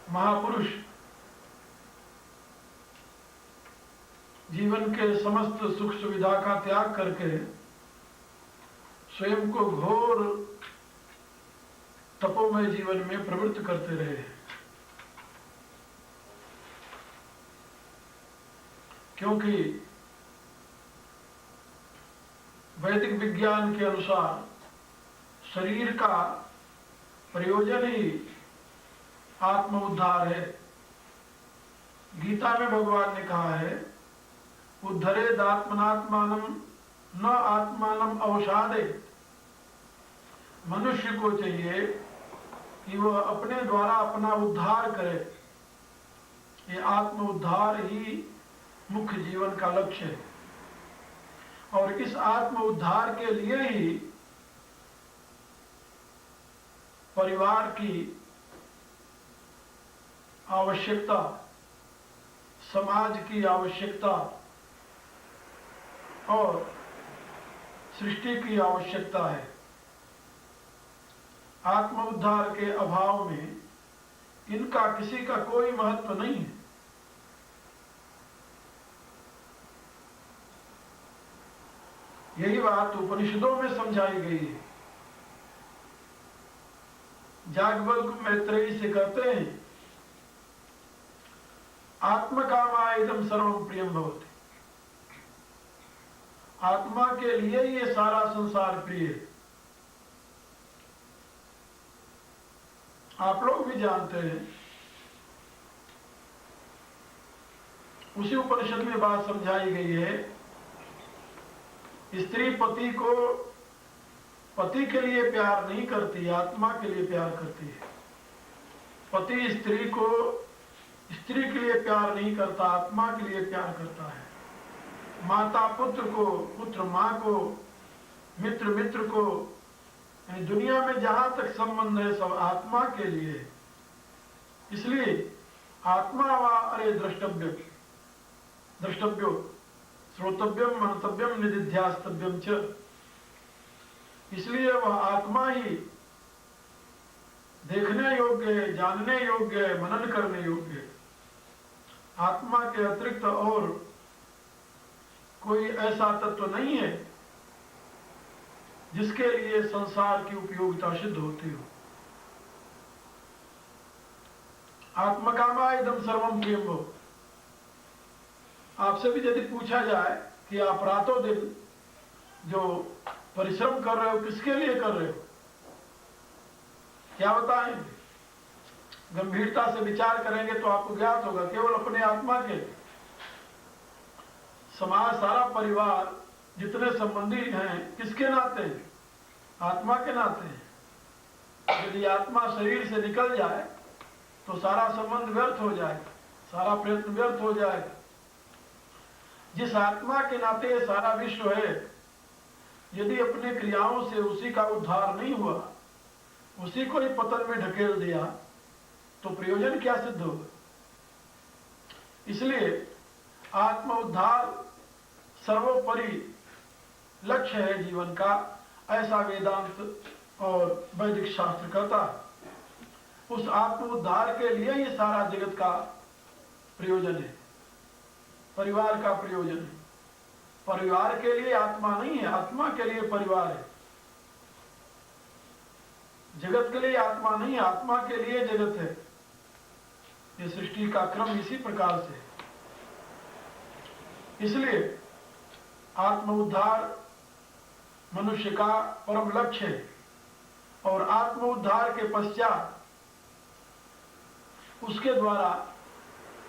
महापुरुष जीवन के समस्त सुख सुविधा का त्याग करके स्वयं को घोर तपोमय जीवन में प्रवृत्त करते रहे। क्योंकि वैदिक विज्ञान के अनुसार शरीर का प्रयोजन ही आत्म उद्धार है। गीता में भगवान ने कहा है, उद्धरेद आत्मनात्मानम न आत्मानम अवसादे। मनुष्य को चाहिए कि वह अपने द्वारा अपना उद्धार करे। ये आत्म उद्धार ही मुख्य जीवन का लक्ष्य है। और इस आत्म उद्धार के लिए ही परिवार की आवश्यकता, समाज की आवश्यकता और सृष्टि की आवश्यकता है। आत्म उद्धार के अभाव में इनका किसी का कोई महत्व नहीं है। यही बात उपनिषदों में समझाई गई है। याज्ञवल्क्य मैत्रेयी से कहते हैं, आत्मकामायदम सर्वम प्रियम भवति। आत्मा के लिए ये सारा संसार प्रिय है। आप लोग भी जानते हैं, उसी उपनिषद में बात समझाई गई है, स्त्री पति को पति के लिए प्यार नहीं करती, आत्मा के लिए प्यार करती है। पति स्त्री को स्त्री के लिए प्यार नहीं करता, आत्मा के लिए प्यार करता है। माता पुत्र को, पुत्र माँ को, मित्र मित्र को, दुनिया में जहां तक संबंध है सब आत्मा के लिए। इसलिए आत्मा वा अरे द्रष्टव्य द्रष्टव्यो श्रोतव्यम मंतव्यम निदिध्यास्तव्यम च। इसलिए वह आत्मा ही देखने योग्य है, जानने योग्य है, मनन करने योग्य है। आत्मा के अतिरिक्त और कोई ऐसा तत्व नहीं है जिसके लिए संसार की उपयोगिता सिद्ध होती हो। आत्मकामा इदम सर्वम प्रियम हो। आपसे भी यदि पूछा जाए कि आप रातों दिन जो परिश्रम कर रहे हो किसके लिए कर रहे हो, क्या बताएंगे? गंभीरता से विचार करेंगे तो आपको ज्ञात होगा केवल अपने आत्मा के। समाज, सारा परिवार, जितने संबंधी हैं किसके नाते हैं? आत्मा के नाते हैं। यदि आत्मा शरीर से निकल जाए तो सारा संबंध व्यर्थ हो जाएगा, सारा प्रयत्न व्यर्थ हो जाएगा। जिस आत्मा के नाते सारा विश्व है, यदि अपने क्रियाओं से उसी का उद्धार नहीं हुआ, उसी को ही पतन में ढकेल दिया, तो प्रयोजन क्या सिद्ध होगा? इसलिए आत्म उद्धार सर्वोपरि लक्ष्य है जीवन का, ऐसा वेदांत और वैदिक शास्त्र कहता है। उस आत्म उद्धार के लिए ही सारा जगत का प्रयोजन है, परिवार का प्रयोजन है। परिवार के लिए आत्मा नहीं है, आत्मा के लिए परिवार है। जगत के लिए आत्मा नहीं है, आत्मा के लिए जगत है। ये सृष्टि का क्रम इसी प्रकार से है। इसलिए आत्म उद्धार मनुष्य का परम लक्ष्य है। और आत्म उद्धार के पश्चात उसके द्वारा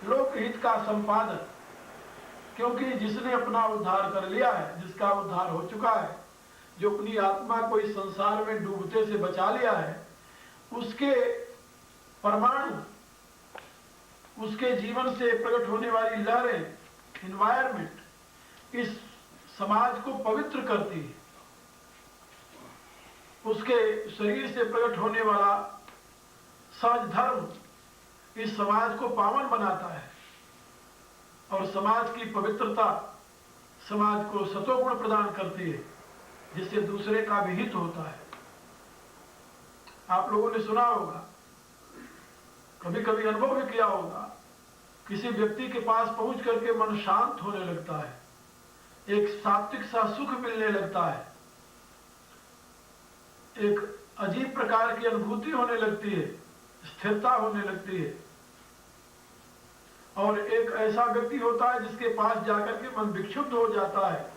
लोकहित का संपादन, क्योंकि जिसने अपना उद्धार कर लिया है, जिसका उद्धार हो चुका है, जो अपनी आत्मा को इस संसार में डूबते से बचा लिया है, उसके परमाणु, उसके जीवन से प्रकट होने वाली लहरें, इन्वायरमेंट इस समाज को पवित्र करती है। उसके शरीर से प्रकट होने वाला सहज धर्म इस समाज को पावन बनाता है। और समाज की पवित्रता समाज को सतोगुण प्रदान करती है, जिससे दूसरे का भी हित होता है। आप लोगों ने सुना होगा कभी कभी अनुभव भी किया होगा, किसी व्यक्ति के पास पहुंच करके मन शांत होने लगता है, एक सात्विक सा सुख मिलने लगता है, एक अजीब प्रकार की अनुभूति होने लगती है, स्थिरता होने लगती है। और एक ऐसा व्यक्ति होता है जिसके पास जाकर के मन विक्षुब्ध हो जाता है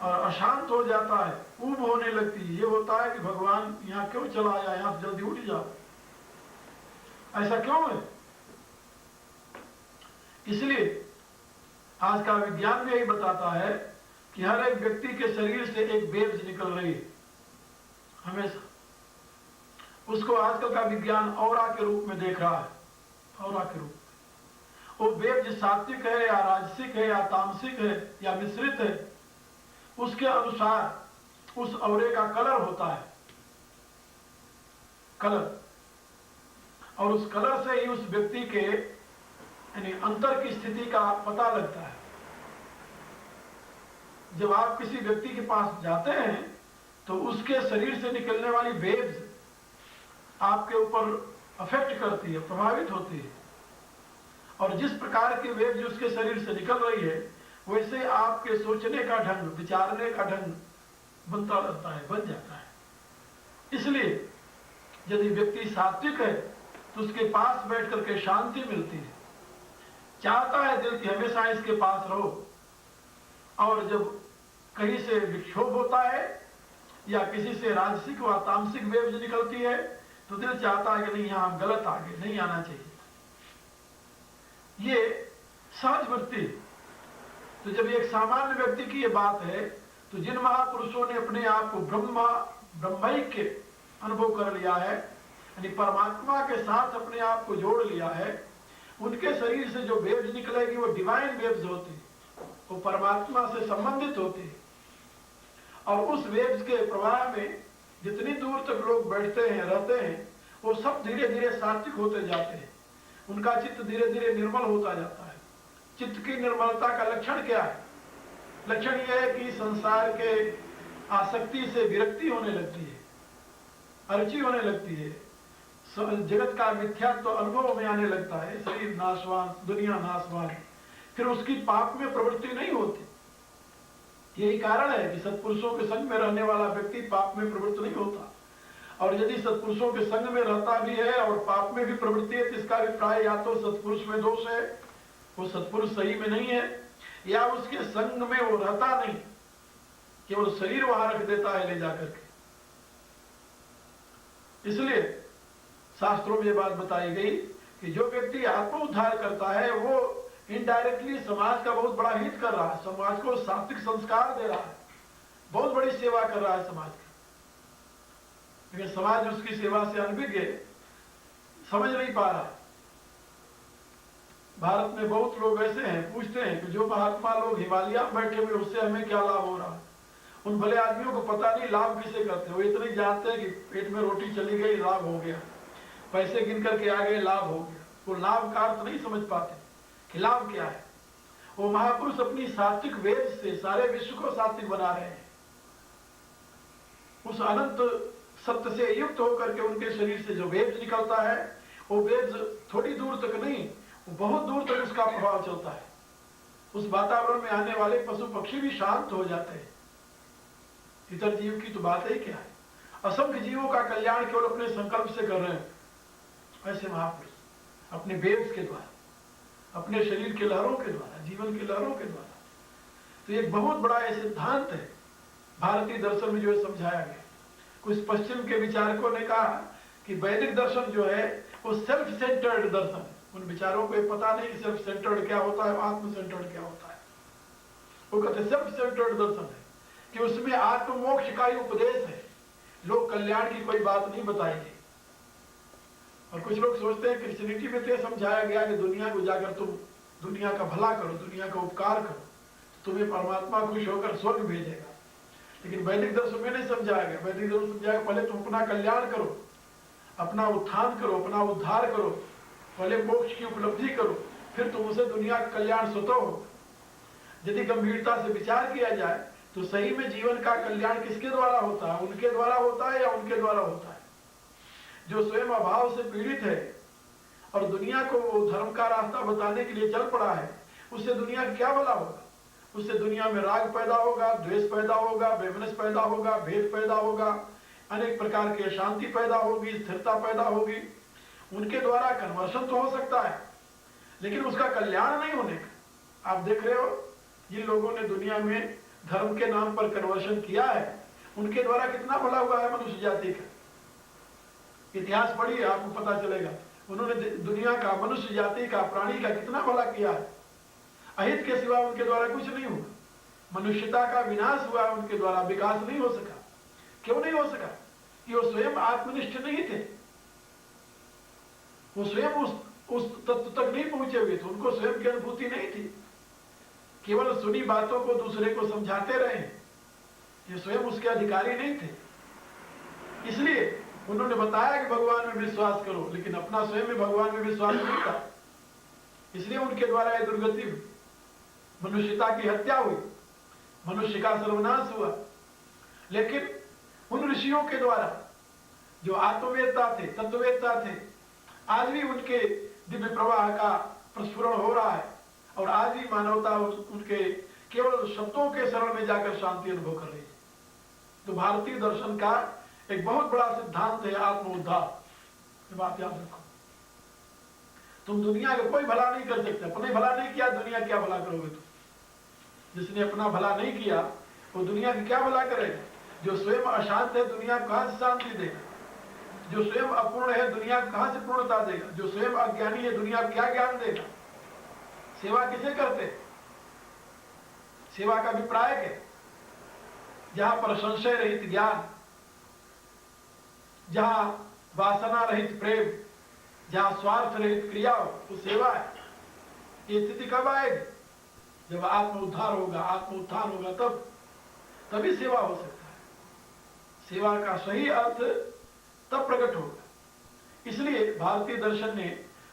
और अशांत हो जाता है, ऊब होने लगती है। ये होता है कि भगवान यहाँ क्यों चला आया, यहाँ जल्दी उठ जाओ, ऐसा क्यों है? इसलिए आज का विज्ञान भी यही बताता है कि हर एक व्यक्ति के शरीर से एक वेव्स निकल रही है हमेशा। उसको आजकल का विज्ञान औरा के रूप में देख रहा है, औरा के रूप में। वो वेव्स सात्विक है या राजसिक है या तामसिक है या मिश्रित है, उसके अनुसार उस औरे का कलर होता है, कलर। और उस कलर से ही उस व्यक्ति के यानी अंतर की स्थिति का पता लगता है। जब आप किसी व्यक्ति के पास जाते हैं तो उसके शरीर से निकलने वाली वेव्स आपके ऊपर अफेक्ट करती है, प्रभावित होती है। और जिस प्रकार की वेव्स उसके शरीर से निकल रही है, वैसे आपके सोचने का ढंग, विचारने का ढंग बनता रहता है, बन जाता है। इसलिए यदि व्यक्ति सात्विक है तो उसके पास बैठ करके शांति मिलती है, चाहता है दिल की हमेशा इसके पास रहो। और जब कहीं से विक्षोभ होता है या किसी से राजसिक व तामसिक वेव्स निकलती है तो दिल चाहता है कि नहीं, यहां हम गलत आगे नहीं आना चाहिए। ये सहज वृत्ति। तो जब एक सामान्य व्यक्ति की ये बात है तो जिन महापुरुषों ने अपने आप को ब्रह्मैक्य अनुभव कर लिया है, यानी परमात्मा के साथ अपने आप को जोड़ लिया है, उनके शरीर से जो वेव्स निकलेगी वो डिवाइन वेव्स होती है, वो परमात्मा से संबंधित होती है। और उस वेव्स के प्रवाह में जितनी दूर तक लोग बैठते हैं, रहते हैं, वो सब धीरे धीरे सात्विक होते जाते हैं। उनका चित्त धीरे धीरे निर्मल होता जाता है। चित्त की निर्मलता का लक्षण क्या है? लक्षण यह है कि संसार के आसक्ति से विरक्ति होने लगती है, अरुचि होने लगती है, जगत का मिथ्यात्व तो अनुभव में आने लगता है, शरीर नाशवान, दुनिया नाशवान, फिर उसकी पाप में प्रवृत्ति नहीं होती। यही कारण है कि सत्पुरुषों के संग में रहने वाला व्यक्ति पाप में प्रवृत्त नहीं होता। और यदि सत्पुरुषों के संग में रहता भी है और पाप में भी प्रवृत्ति है तो इसका अभिप्राय या तो सत्पुरुष में दोष है, वो सत्पुरुष सही में नहीं है, या उसके संग में वो रहता नहीं, केवल शरीर वहां रख देता है ले जाकर के। इसलिए शास्त्रों में ये बात बताई गई कि जो व्यक्ति आत्म उद्धार करता है वो इनडायरेक्टली समाज का बहुत बड़ा हित कर रहा है, समाज को सात्विक संस्कार दे रहा है, बहुत बड़ी सेवा कर रहा है समाज की। लेकिन समाज उसकी सेवा से अनभिज्ञ समझ नहीं पा रहा है। भारत में बहुत लोग ऐसे हैं, पूछते हैं कि जो महात्मा लोग हिमालय में बैठे हुए उससे हमें क्या लाभ हो रहा है। उन भले आदमियों को पता नहीं लाभ किसे करते, वो इतने जानते हैं कि पेट में रोटी चली गई लाभ हो गया, पैसे गिन करके आ गए लाभ हो गया। वो लाभ का अर्थ नहीं समझ पाते कि लाभ क्या है। वो महापुरुष अपनी सात्विक वेद से सारे विश्व को सात्विक बना रहे हैं। उस अनंत सत्य से युक्त होकर के उनके शरीर से जो वेद निकलता है, वो वेद थोड़ी दूर तक नहीं, बहुत दूर तक उसका प्रभाव चलता है। उस वातावरण में आने वाले पशु पक्षी भी शांत हो जाते हैं। इतर जीव की तो बात ही क्या है। असंख्य जीवों का कल्याण केवल अपने संकल्प से कर रहे हैं ऐसे महापुरुष, अपने वेद के द्वारा, अपने शरीर के लहरों के द्वारा, जीवन के लहरों के द्वारा। तो एक बहुत बड़ा यह सिद्धांत है भारतीय दर्शन में जो है समझाया गया। कुछ पश्चिम के विचारकों ने कहा कि वैदिक दर्शन जो है वो सेल्फ सेंटर्ड दर्शन है। उन विचारों को ये पता नहीं कि सेल्फ सेंटर्ड क्या होता है, आत्म सेंटर्ड क्या होता है। वो कहते सेल्फ सेंटर्ड दर्शन है कि उसमें आत्ममोक्ष का ही उपदेश है, लोक कल्याण की कोई बात नहीं बताएगी। और कुछ लोग सोचते हैं क्रिश्चियनिटी में तो समझाया गया कि दुनिया को जाकर तुम दुनिया का भला करो, दुनिया का उपकार करो, तो तुम्हें परमात्मा खुश होकर स्वर्ग भेजेगा। लेकिन वैदिक दर्शन में नहीं समझाया गया। वैदिक दर्शन समझाया पहले तुम अपना कल्याण करो, अपना उत्थान करो, अपना उद्धार करो, पहले मोक्ष की उपलब्धि करो, फिर तुम उसे दुनिया का कल्याण स्वतः हो। यदि गंभीरता से विचार किया जाए तो सही में जीवन का कल्याण किसके द्वारा होता है? उनके द्वारा होता है या उनके द्वारा होता है जो स्वयं अभाव से पीड़ित है, और दुनिया को वो धर्म का रास्ता बताने के लिए चल पड़ा है, उससे दुनिया का क्या भला होगा? उससे दुनिया में राग पैदा होगा, द्वेष पैदा होगा, वैमनस्य पैदा होगा, भेद पैदा होगा, अनेक प्रकार की अशांति पैदा होगी, स्थिरता पैदा होगी। उनके द्वारा कन्वर्शन तो हो सकता है, लेकिन उसका कल्याण नहीं होने का। आप देख रहे हो, जिन लोगों ने दुनिया में धर्म के नाम पर कन्वर्शन किया है, उनके द्वारा कितना भला हुआ है मनुष्य जाति का। इतिहास पढ़िए, आपको पता चलेगा उन्होंने दुनिया का, मनुष्य जाति का, प्राणी का कितना भला किया है। अहित के सिवा उनके द्वारा कुछ नहीं हुआ। मनुष्यता का विनाश हुआ, उनके द्वारा विकास नहीं हो सका। क्यों नहीं हो सका? कि वो स्वयं आत्मनिष्ठ नहीं थे, वो स्वयं उस तत्व तक नहीं पहुंचे हुए थे, उनको स्वयं की अनुभूति नहीं थी। केवल सुनी बातों को दूसरे को समझाते रहे, ये स्वयं उसके अधिकारी नहीं थे। इसलिए उन्होंने बताया कि भगवान में विश्वास करो, लेकिन अपना स्वयं में भगवान में विश्वास नहीं था। इसलिए उनके द्वारा यह दुर्गति हुई, मनुष्यता की हत्या हुई, मनुष्य का सर्वनाश हुआ। लेकिन उन ऋषियों के द्वारा, जो आत्मवेत्ता थे, तत्ववेत्ता थे, आज भी उनके दिव्य प्रवाह का प्रस्फुरण हो रहा है, और आज भी मानवता उनके केवल शब्दों के शरण में जाकर शांति अनुभव कर रही है। तो भारतीय दर्शन का एक बहुत बड़ा सिद्धांत है आत्म उद्धार। ये बात याद रखो। तुम दुनिया का कोई भला नहीं कर सकते। अपने भला नहीं किया, दुनिया क्या भला करोगे तुम? जिसने अपना भला नहीं किया, वो दुनिया की क्या भला करेगा? जो स्वयं अशांत है, दुनिया को कहां से शांति देगा? जो स्वयं अपूर्ण है, दुनिया को कहां से पूर्णता देगा? जो स्वयं अज्ञानी है, दुनिया को क्या ज्ञान देगा? सेवा किसे करते? सेवा का अभिप्राय क्या? जहां पर संशय रहित ज्ञान, जहां वासना रहित प्रेम, जहां स्वार्थ रहित क्रिया हो, वो सेवा है। ये स्थिति कब आएगी? जब आत्म उद्धार होगा, आत्म उत्थान होगा, तभी सेवा हो सकता है। सेवा का सही अर्थ तब प्रकट होगा। इसलिए भारतीय दर्शन ने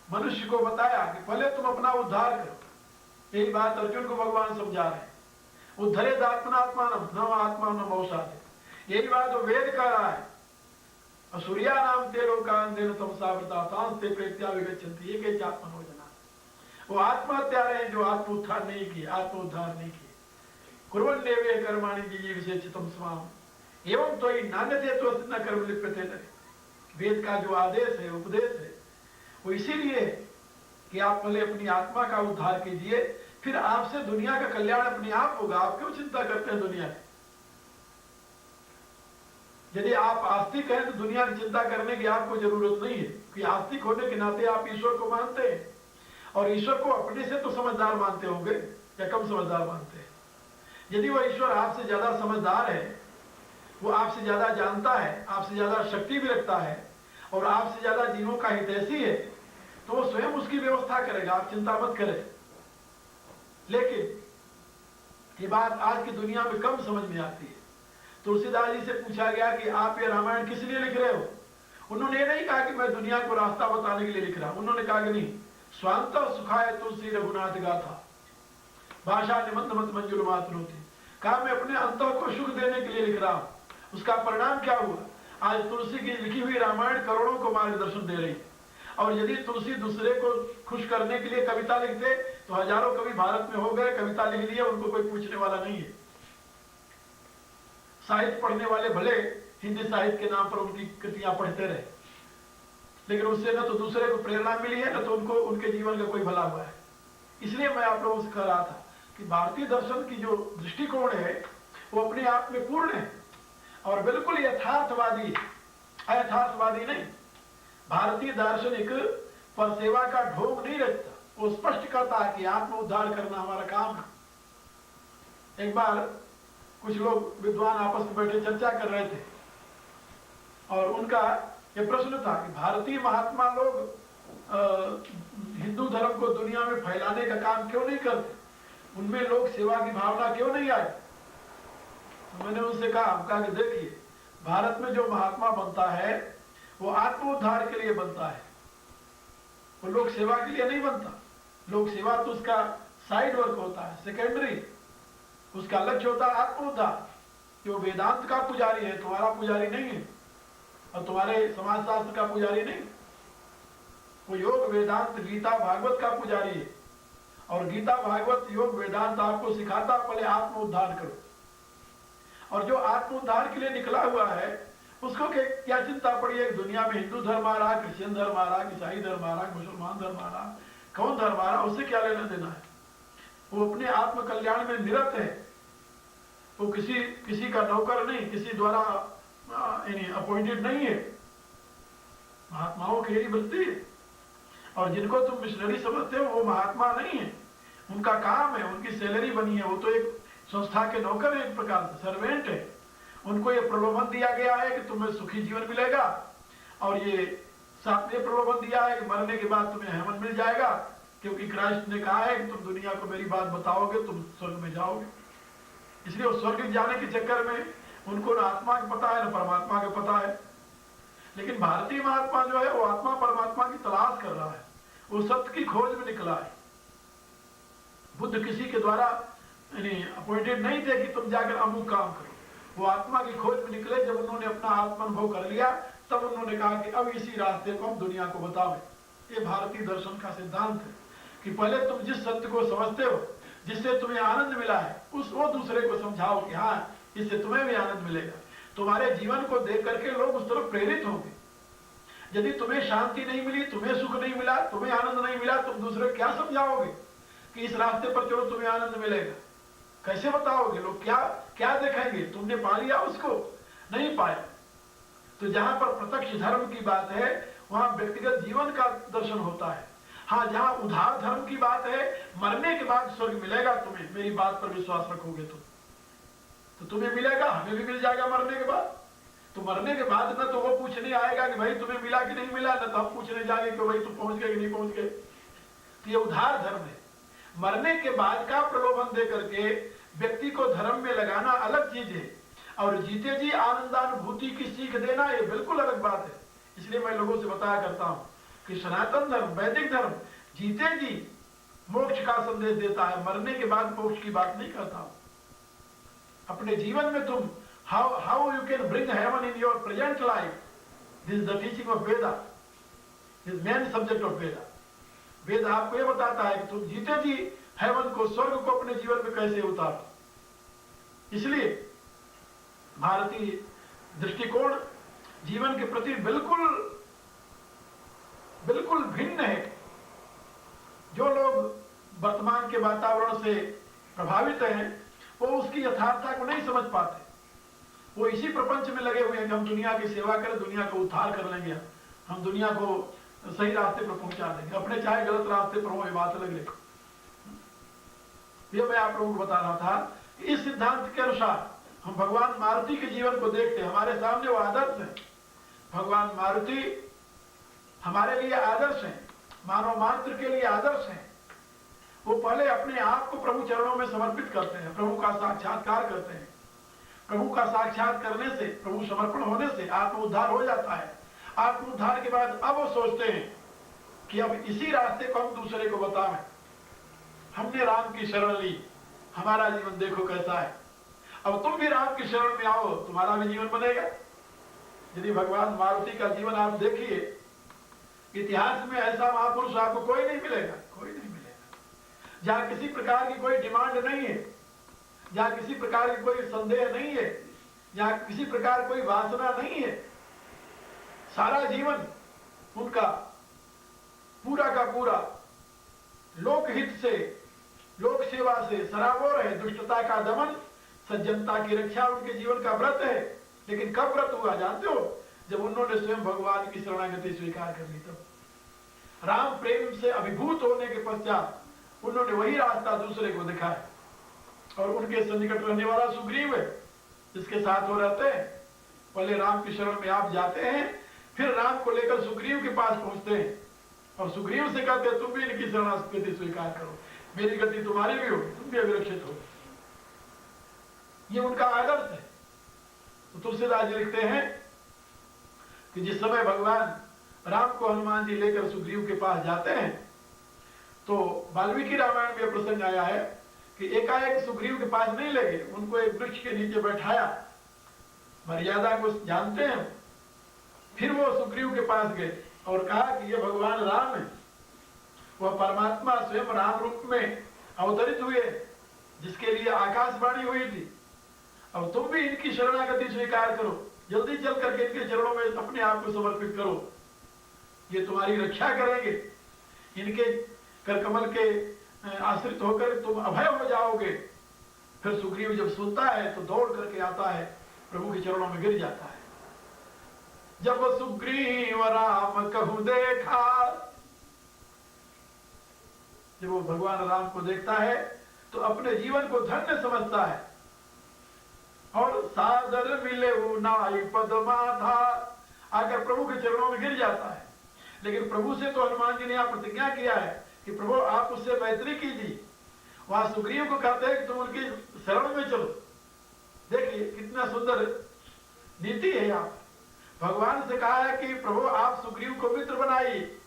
मनुष्य को बताया कि पहले तुम अपना उद्धार करो। यही बात अर्जुन को भगवान समझा रहे हैं। उद्धरे आत्मनात्मानम न आत्मा न मौसादे। यही बात वो वेद कह रहा है। असुरिया नाम ते लोकान देन तमसावृता तांस्ते प्रेत्या विगच्छन्ति ये के चात्मनो जना। वो आत्महत्यारे हैं जो आत्म उत्थान नहीं किए, आत्म उद्धार नहीं किए। कुर्वन्नेवे कर्माणि जीविषेचितम स्वाम एवं तो ही नान्यते तो न कर्म लिप्यते नरे। वेद का जो आदेश है, उपदेश है, वो इसीलिए है कि आप पहले अपनी आत्मा का उद्धार कीजिए, फिर आपसे दुनिया का कल्याण अपने आप होगा। आप क्यों चिंता करते हैं दुनिया की? यदि आप आस्तिक हैं तो दुनिया की चिंता करने की आपको जरूरत नहीं है, कि आस्तिक होने के नाते आप ईश्वर को मानते हैं, और ईश्वर को अपने से तो समझदार मानते होंगे या कम समझदार मानते हैं? यदि वह ईश्वर आपसे ज्यादा समझदार है, वो आपसे ज्यादा जानता है, आपसे ज्यादा शक्ति भी रखता है, और आपसे ज्यादा जीवों का हितैषी है, तो वो स्वयं उसकी व्यवस्था करेगा, आप चिंता मत करें। लेकिन ये बात आज की दुनिया में कम समझ में आती है। तुलसीदास जी से पूछा गया कि आप ये रामायण किस लिए लिख रहे हो? उन्होंने ये नहीं कहा कि मैं दुनिया को रास्ता बताने के लिए लिख रहा हूं। उन्होंने कहा कि नहीं, स्वांत सुखाय तुलसी रघुनाथ गाथा भाषा निमंत मत मंजुल मात्र होती। कहा मैं अपने अंतर को सुख देने के लिए लिख रहा हूं। उसका परिणाम क्या हुआ? आज तुलसी की लिखी हुई रामायण करोड़ों को मार्गदर्शन दे रही है। और यदि तुलसी दूसरे को खुश करने के लिए कविता लिखते तो हजारों कवि भारत में हो गए, कविता लिख लिए, उनको कोई पूछने वाला नहीं है। साहित्य पढ़ने वाले भले हिंदी साहित्य के नाम पर उनकी कृतियां पढ़ते रहे, लेकिन उससे न तो दूसरे को प्रेरणा मिली है, न तो उनको उनके जीवन का कोई भला हुआ है। इसलिए मैं आप लोगों से कह रहा था कि भारतीय दर्शन की जो दृष्टिकोण है वो अपने आप में पूर्ण है और बिल्कुल यथार्थवादी है, अयथार्थवादी नहीं। भारतीय दार्शनिक पर सेवा का ढोंग नहीं रखता, वो स्पष्ट करता है कि आत्म उद्धार करना हमारा काम है। एक बार कुछ लोग विद्वान आपस में बैठे चर्चा कर रहे थे और उनका यह प्रश्न था कि भारतीय महात्मा लोग हिंदू धर्म को दुनिया में फैलाने का काम क्यों नहीं करते, उनमें लोग सेवा की भावना क्यों नहीं आई? तो मैंने उनसे कहा कि देखिए, भारत में जो महात्मा बनता है वो आत्मोद्धार के लिए बनता है, वो लोक सेवा के लिए नहीं बनता। लोक सेवा तो उसका साइड वर्क होता है, सेकेंडरी। उसका लक्ष्य होता है आत्मोद्धार। जो वेदांत का पुजारी है तुम्हारा पुजारी नहीं है, और तुम्हारे समाजशास्त्र का पुजारी नहीं। वो योग वेदांत गीता भागवत का पुजारी है। और गीता भागवत योग वेदांत आपको सिखाता पहले आत्म उद्धार करो। और जो आत्म उद्धार के लिए निकला हुआ है उसको क्या चिंता पड़ी है? दुनिया में हिंदू धर्म आ रहा, क्रिश्चियन धर्म आ रहा, ईसाई धर्म आ रहा, मुसलमान धर्म आ रहा, कौन धर्म आ रहा, उससे क्या लेना देना है? वो अपने आत्म कल्याण में निरत है। वो किसी का नौकर नहीं, किसी द्वारा अपॉइंटेड नहीं है, महात्माओं की यही वृत्ति है। और जिनको तुम मिशनरी समझते हो वो महात्मा नहीं है, उनका काम है, उनकी सैलरी बनी है, वो तो एक संस्था के नौकर है, एक प्रकार से सर्वेंट है। उनको ये प्रलोभन दिया गया है कि तुम्हें सुखी जीवन मिलेगा, और ये साथ में प्रलोभन दिया है कि मरने के बाद तुम्हें हेवन मिल जाएगा, क्योंकि क्राइस्ट ने कहा है कि तुम दुनिया को मेरी बात बताओगे तुम स्वर्ग में जाओगे। इसलिए वो स्वर्ग जाने के चक्कर में उनको न आत्मा का पता है न परमात्मा का पता है। लेकिन भारतीय महात्मा जो है वो आत्मा परमात्मा की तलाश कर रहा है, वो सत्य की खोज में निकला है। बुद्ध किसी के द्वारा अपॉइंटेड नहीं थे कि तुम जाकर अमुक काम करो, वो आत्मा की खोज में निकले। जब उन्होंने अपना आत्मानुभव कर लिया तब उन्होंने कहा कि अब इसी रास्ते को हम दुनिया को बताओ। ये भारतीय दर्शन का सिद्धांत है कि पहले तुम जिस सत्य को समझते हो, जिससे तुम्हें आनंद मिला है, वो दूसरे को समझाओ कि हाँ इससे तुम्हें भी आनंद मिलेगा। तुम्हारे जीवन को देख करके लोग उस तरफ प्रेरित होंगे। यदि तुम्हें शांति नहीं मिली, तुम्हें सुख नहीं मिला, तुम्हें आनंद नहीं मिला, तुम दूसरे को क्या समझाओगे कि इस रास्ते पर चलो तुम्हें आनंद मिलेगा? कैसे बताओगे? लोग क्या देखेंगे? तुमने पा लिया उसको? नहीं पाया। तो जहां पर प्रत्यक्ष धर्म की बात है वहां व्यक्तिगत जीवन का दर्शन होता है। हाँ, जहां उधार धर्म की बात है, मरने के बाद स्वर्ग मिलेगा तुम्हें, मेरी बात पर विश्वास रखोगे तो तुम्हें मिलेगा, हमें भी मिल जाएगा मरने के बाद। तो मरने के बाद न तो वो पूछने आएगा कि भाई तुम्हें मिला कि नहीं मिला, न तो हम पूछने जाएंगे कि भाई तुम पहुंच गए कि नहीं पहुंच गए। तो ये उधार धर्म है। मरने के बाद का प्रलोभन दे करके व्यक्ति को धर्म में लगाना अलग चीज है, और जीते जी आनंदानुभूति की सीख देना ये बिल्कुल अलग बात है। इसलिए मैं लोगों से बताया करता हूं कि सनातन धर्म, वैदिक धर्म जीते जी मोक्ष का संदेश देता है, मरने के बाद मोक्ष की बात नहीं करता। अपने जीवन में तुम how you can bring heaven in your present life, this is the teaching of Veda, this main subject of Veda. Veda आपको ये बताता है कि तुम जीते जी हेवन को, स्वर्ग को अपने जीवन में कैसे उतारो। इसलिए भारतीय दृष्टिकोण जीवन के प्रति बिल्कुल बिल्कुल भिन्न है। जो लोग वर्तमान के वातावरण से प्रभावित हैं वो उसकी यथार्थता को नहीं समझ पाते। वो इसी प्रपंच में लगे हुए हैं कि हम दुनिया की सेवा करें, दुनिया को उद्धार कर लेंगे, हम दुनिया को सही रास्ते पर पहुंचा देंगे, अपने चाहे गलत रास्ते पर हो, ये बात अलग है। ये मैं आप लोगों को बता रहा था। इस सिद्धांत के अनुसार हम भगवान मारुति के जीवन को देखते हैं, हमारे सामने वो आदर्श है। भगवान मारुति हमारे लिए आदर्श है, मानव मात्र के लिए आदर्श है। वो पहले अपने आप को प्रभु चरणों में समर्पित करते हैं, प्रभु का साक्षात्कार करते हैं। प्रभु का साक्षात करने से, प्रभु समर्पण होने से आत्म उद्धार हो जाता है। आत्म उद्धार के बाद अब वो सोचते हैं कि अब इसी रास्ते को हम दूसरे को बताएं। हमने राम की शरण ली, हमारा जीवन देखो कैसा है, अब तुम भी राम की शरण में आओ, तुम्हारा भी जीवन बनेगा। यदि भगवान मारुति का जीवन आप देखिए, इतिहास में ऐसा महापुरुष आपको कोई नहीं मिलेगा, कोई नहीं मिलेगा जहां किसी प्रकार की कोई डिमांड नहीं है, जहां किसी प्रकार की कोई संदेह नहीं है, जहां किसी प्रकार कोई वासना नहीं है। सारा जीवन उनका पूरा का पूरा लोकहित से, लोक सेवा से सराबोर है। दुष्टता का दमन, सज्जनता की रक्षा उनके जीवन का व्रत है। लेकिन कब व्रत हुआ जानते हो? जब उन्होंने स्वयं भगवान की शरणागति स्वीकार कर ली। तब राम प्रेम से अभिभूत होने के पश्चात उन्होंने वही रास्ता दूसरे को दिखाया। और उनके सन्निकट रहने वाला सुग्रीव है, जिसके साथ वो रहते हैं। पहले राम की शरण में आप जाते हैं, फिर राम को लेकर सुग्रीव के पास पहुंचते हैं और सुग्रीव से कहते हैं तुम भी इनकी शरणागति स्वीकार करो, मेरी गति तुम्हारी भी हो, तुम भी अभिरक्षित हो। ये उनका आदर्श है। तो तुलसीदास जी लिखते हैं कि जिस समय भगवान राम को हनुमान जी लेकर सुग्रीव के पास जाते हैं, तो वाल्मीकि रामायण में प्रसंग आया है कि एकाएक सुग्रीव के पास नहीं ले गए, उनको एक वृक्ष के नीचे बैठाया। मर्यादा को जानते हैं। फिर वो सुग्रीव के पास गए और कहा कि ये भगवान राम है, वह परमात्मा स्वयं राम रूप में अवतरित हुए, जिसके लिए आकाशवाणी हुई थी। अब तुम भी इनकी शरणागति स्वीकार करो, जल्दी चल करके इनके चरणों में अपने आप को समर्पित करो, ये तुम्हारी रक्षा करेंगे। इनके करकमल के आश्रित होकर तुम अभय हो जाओगे। फिर सुग्रीव जब सुनता है तो दौड़ करके आता है, प्रभु के चरणों में गिर जाता है। जब सुग्रीव राम कहूं देखा, जब वो भगवान राम को देखता है तो अपने जीवन को धन्य समझता है और सादर मिले नाई पदमा था, आकर प्रभु के चरणों में गिर जाता है। लेकिन प्रभु से तो हनुमान जी ने यहां प्रतिज्ञा किया है कि प्रभु आप उससे मैत्री कीजिए। वहां सुग्रीव को कहते हैं कि तुम उनकी शरण में चलो। देखिए कितना सुंदर नीति है। यहाँ भगवान से कहा है कि प्रभु आप सुग्रीव को मित्र बनाइए,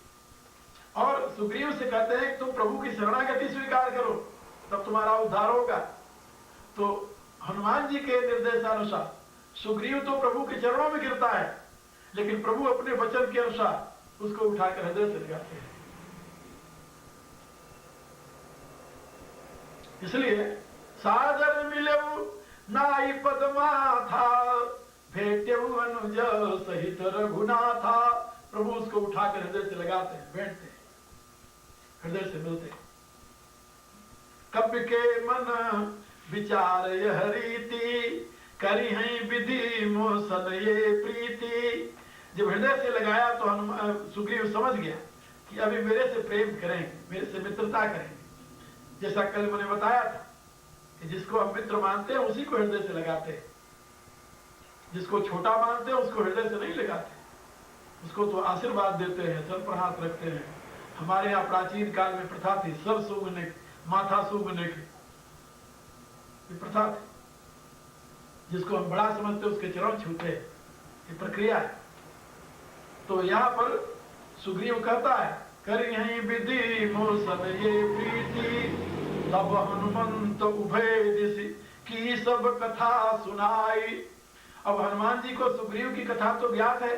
और सुग्रीव से कहते हैं कि तुम प्रभु की शरणागति स्वीकार करो, तब तुम्हारा उद्धार होगा। तो हनुमान जी के निर्देशानुसार सुग्रीव तो प्रभु के चरणों में गिरता है, लेकिन प्रभु अपने वचन के अनुसार उसको उठाकर हृदय से लगाते हैं। इसलिए सादर मिलेऊ नाई पदमा था, भेटेऊ अनुज सहित रघुनाथा। प्रभु उसको उठाकर हृदय से लगाते हैं, बैठते हैं, हृदय से मिलते हैं। कब के मन विचार यह रीति, करी है विधि मोसन ये प्रीति। जब हृदय से लगाया तो सुग्रीव समझ गया कि अभी मेरे से प्रेम करेंगे, मेरे से मित्रता करेंगे। जैसा कल मैंने बताया था कि जिसको हम मित्र मानते हैं उसी को हृदय से लगाते हैं, जिसको छोटा मानते हैं उसको हृदय से नहीं लगाते, उसको तो आशीर्वाद देते हैं, सर पर हाथ रखते हैं। हमारे यहाँ प्राचीन काल में प्रथा थी सर सूंघने की, माथा सूंघने की, ये प्रथा थी। जिसको हम बड़ा समझते उसके चरण छूते हैं, ये प्रक्रिया है। तो यहाँ पर सुग्रीव कहता है करी है विधि मोसन ये प्रीति, तब हनुमंत उभय दिशि की सब कथा सुनाई। अब हनुमान जी को सुग्रीव की कथा तो ज्ञात है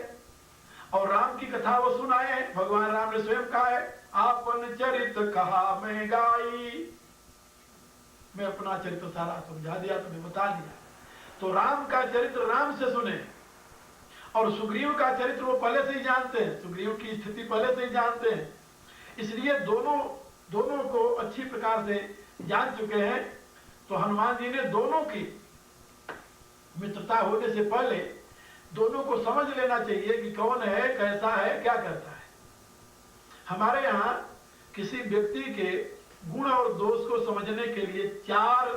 और राम की कथा वो सुनाए हैं। भगवान राम ने स्वयं कहा है आपन चरित कहा मैं गाई, मैं अपना चरित्र सारा समझा दिया, तुम्हें बता दिया। तो राम का चरित्र राम से सुने, और सुग्रीव का चरित्र वो पहले से ही जानते हैं, सुग्रीव की स्थिति पहले से ही जानते हैं। इसलिए दोनों को अच्छी प्रकार से जान चुके हैं। तो हनुमान जी ने दोनों की मित्रता होने से पहले दोनों को समझ लेना चाहिए कि कौन है, कैसा है, क्या करता है। हमारे यहाँ किसी व्यक्ति के गुण और दोष को समझने के लिए 4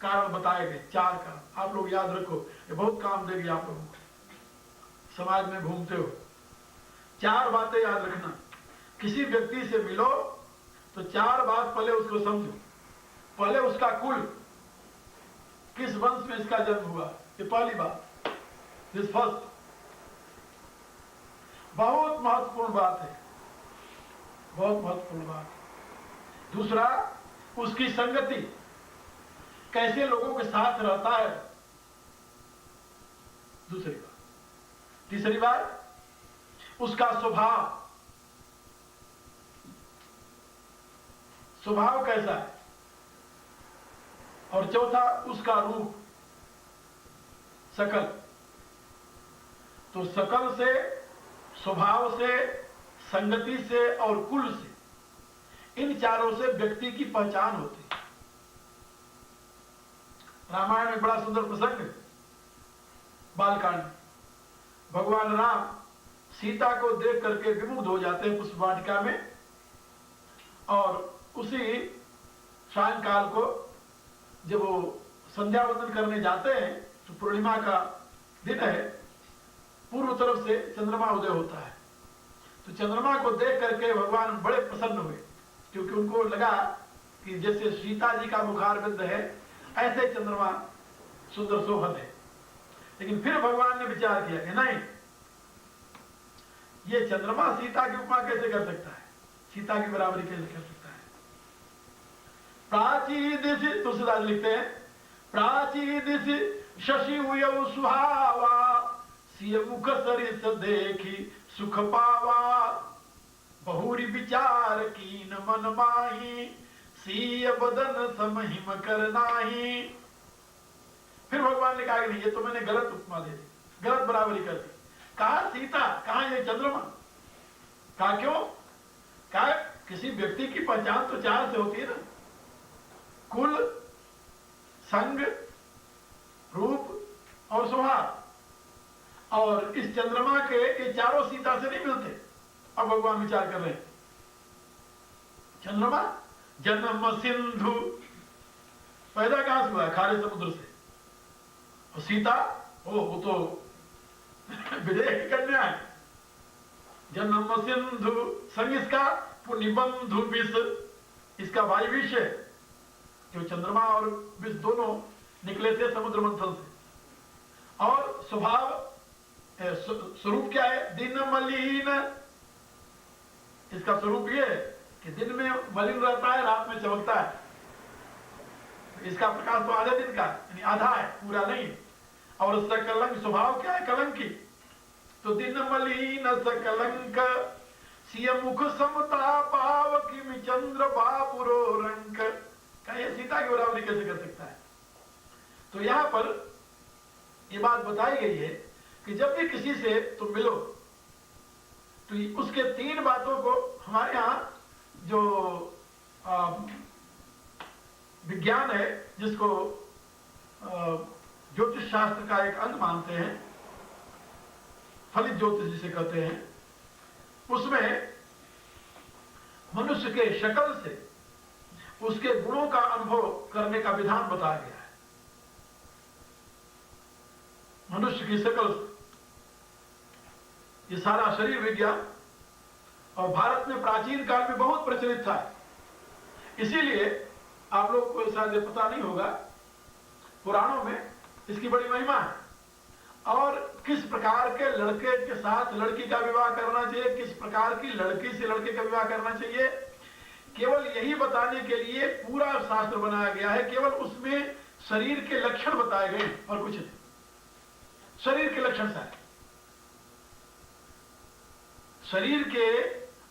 कारण बताए गए, 4 कारण। आप लोग याद रखो, ये बहुत काम देगी आप लोगों को, समाज में घूमते हो। 4 बातें याद रखना। किसी व्यक्ति से मिलो तो 4 बात पहले उसको समझो। पहले उसका कुल, किस वंश में इसका जन्म हुआ, ये पहली बात, दिस फर्स्ट। बहुत महत्वपूर्ण बात है, बहुत महत्वपूर्ण बात। दूसरा, उसकी संगति, कैसे लोगों के साथ रहता है, दूसरी बात। तीसरी बात, उसका स्वभाव, स्वभाव कैसा है। और चौथा, उसका रूप, शकल। तो शकल से, स्वभाव से, संगति से और कुल से, इन 4 से व्यक्ति की पहचान होती है। रामायण में बड़ा सुंदर प्रसंग है, बालकांड। भगवान राम सीता को देख करके विमुग्ध हो जाते हैं पुष्प वाटिका में, और उसी सायंकाल को जब वो संध्या वंदन करने जाते हैं तो पूर्णिमा का दिन है, पूर्व तरफ से चंद्रमा उदय होता है। तो चंद्रमा को देख करके भगवान बड़े प्रसन्न हुए, क्योंकि उनको लगा कि जैसे सीता जी का मुखारविंद है ऐसे चंद्रमा सुंदर शोभन है। लेकिन फिर भगवान ने विचार किया कि नहीं, ये चंद्रमा सीता की उपमा कैसे कर सकता है, सीता की बराबरी कैसे कर सकता है। प्राची दिशि, तुलसीदास लिखते हैं, प्राची दिशि शशि हुयौ सुहावा, सिय मुख सरिस देखी सुख पावा। बहुरी विचार कीन मन माही, सीय बदन समहिम कर नाही। फिर भगवान ने कहा कि नहीं, ये तो मैंने गलत उपमा दे दी, गलत बराबरी कर दी। कहा सीता, कहा ये चंद्रमा। कहा क्यों? कहा किसी व्यक्ति की पहचान तो चार से होती है ना, कुल, संग, रूप और स्वभाव। और इस चंद्रमा के ये चारों सीता से नहीं मिलते। अब भगवान विचार कर रहे हैं, चंद्रमा जन्म सिंधु, पैदा कहां से हुआ है? खारे समुद्र से। और सीता, वो तो विदेह की कन्या है। जन्म सिंधु, संग इसका पुण्यबंधु विष, इसका भाई विष है। जो चंद्रमा और विष दोनों निकले थे समुद्र मंथन से। और स्वभाव, स्वरूप क्या है? दिन मलिन, इसका स्वरूप ये है कि दिन में मलिन रहता है, रात में चमकता है। इसका प्रकाश तो आधे दिन का, यानी आधा है, पूरा नहीं है। और उसका कलंक, स्वभाव क्या है? कलंकी। तो दिन मलिन सकलंक, सिय मुख समता पाव किम चंद्र बापुरो रंक। कहे सीता की बराबरी कैसे कर सकता है? तो यहां पर यह बात बताई गई है कि जब भी किसी से तुम मिलो तो उसके तीन बातों को हमारे यहां जो विज्ञान है, जिसको ज्योतिष शास्त्र का एक अंग मानते हैं, फलित ज्योतिष जिसे कहते हैं, उसमें मनुष्य के शक्ल से उसके गुणों का अनुभव करने का विधान बताया गया है। मनुष्य की शक्ल से ये सारा शरीर विज्ञान, और भारत में प्राचीन काल में बहुत प्रचलित था। इसीलिए आप लोग को शायद पता नहीं होगा, पुराणों में इसकी बड़ी महिमा है। और किस प्रकार के लड़के के साथ लड़की का विवाह करना चाहिए, किस प्रकार की लड़की से लड़के का विवाह करना चाहिए, केवल यही बताने के लिए पूरा शास्त्र बनाया गया है। केवल उसमें शरीर के लक्षण बताए गए और कुछ नहीं। शरीर के लक्षण सारे, शरीर के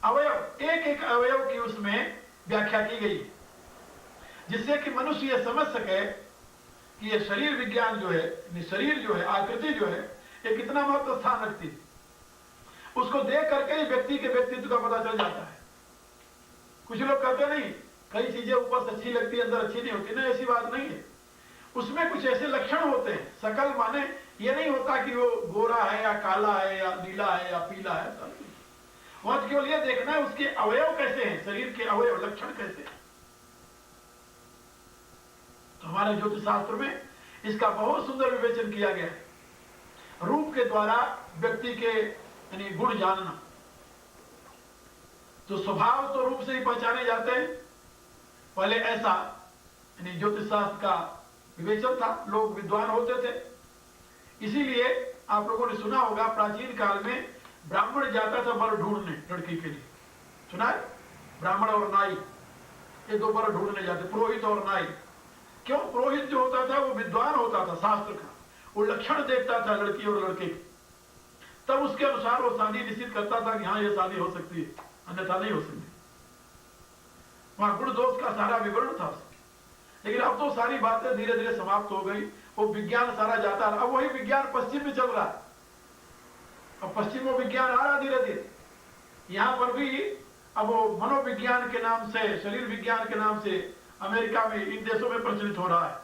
अवयव, एक एक अवयव की उसमें व्याख्या की गई है, जिससे कि मनुष्य यह समझ सके कि यह शरीर विज्ञान जो है, शरीर जो है, आकृति जो है, ये कितना महत्व स्थान रखती है। उसको देख करके ही व्यक्ति के व्यक्तित्व का पता चल जाता है। कुछ लोग कहते नहीं, कई चीजें ऊपर से अच्छी लगती है, अंदर अच्छी नहीं होती। नहीं, ऐसी बात नहीं है। उसमें कुछ ऐसे लक्षण होते हैं। शकल माने ये नहीं होता कि वो गोरा है या काला है या नीला है या पीला है। वहां केवल ये देखना है उसके अवयव कैसे हैं, शरीर के अवयव लक्षण कैसे हैं। तो हमारे ज्योतिष शास्त्र में इसका बहुत सुंदर विवेचन किया गया है। रूप के द्वारा व्यक्ति के यानी गुण जानना। तो स्वभाव तो रूप से ही पहचाने जाते हैं। पहले ऐसा यानी ज्योतिष शास्त्र का विवेचन था, लोग विद्वान होते थे। इसीलिए आप लोगों ने सुना होगा, प्राचीन काल में ब्राह्मण जाता था वर ढूंढने लड़की के लिए। सुना है? ब्राह्मण और नाई, ये दो वर ढूंढने जाते, पुरोहित और नाई। क्यों? पुरोहित जो होता था वो विद्वान होता था शास्त्र का, वो लक्षण देखता था लड़की और लड़के की, तब उसके अनुसार वो शादी निश्चित करता था कि हाँ ये शादी हो सकती है, अन्यथा नहीं हो सकती। वहां गुण दोष का सारा विवरण था। लेकिन अब तो सारी बातें धीरे धीरे समाप्त हो गई। वो विज्ञान सारा जाता रहा। अब वही विज्ञान पश्चिम में चल रहा है। अब पश्चिम में विज्ञान आ रहा धीरे धीरे। यहां पर भी अब वो मनोविज्ञान के नाम से, शरीर विज्ञान के नाम से अमेरिका में, इन देशों में प्रचलित हो रहा है।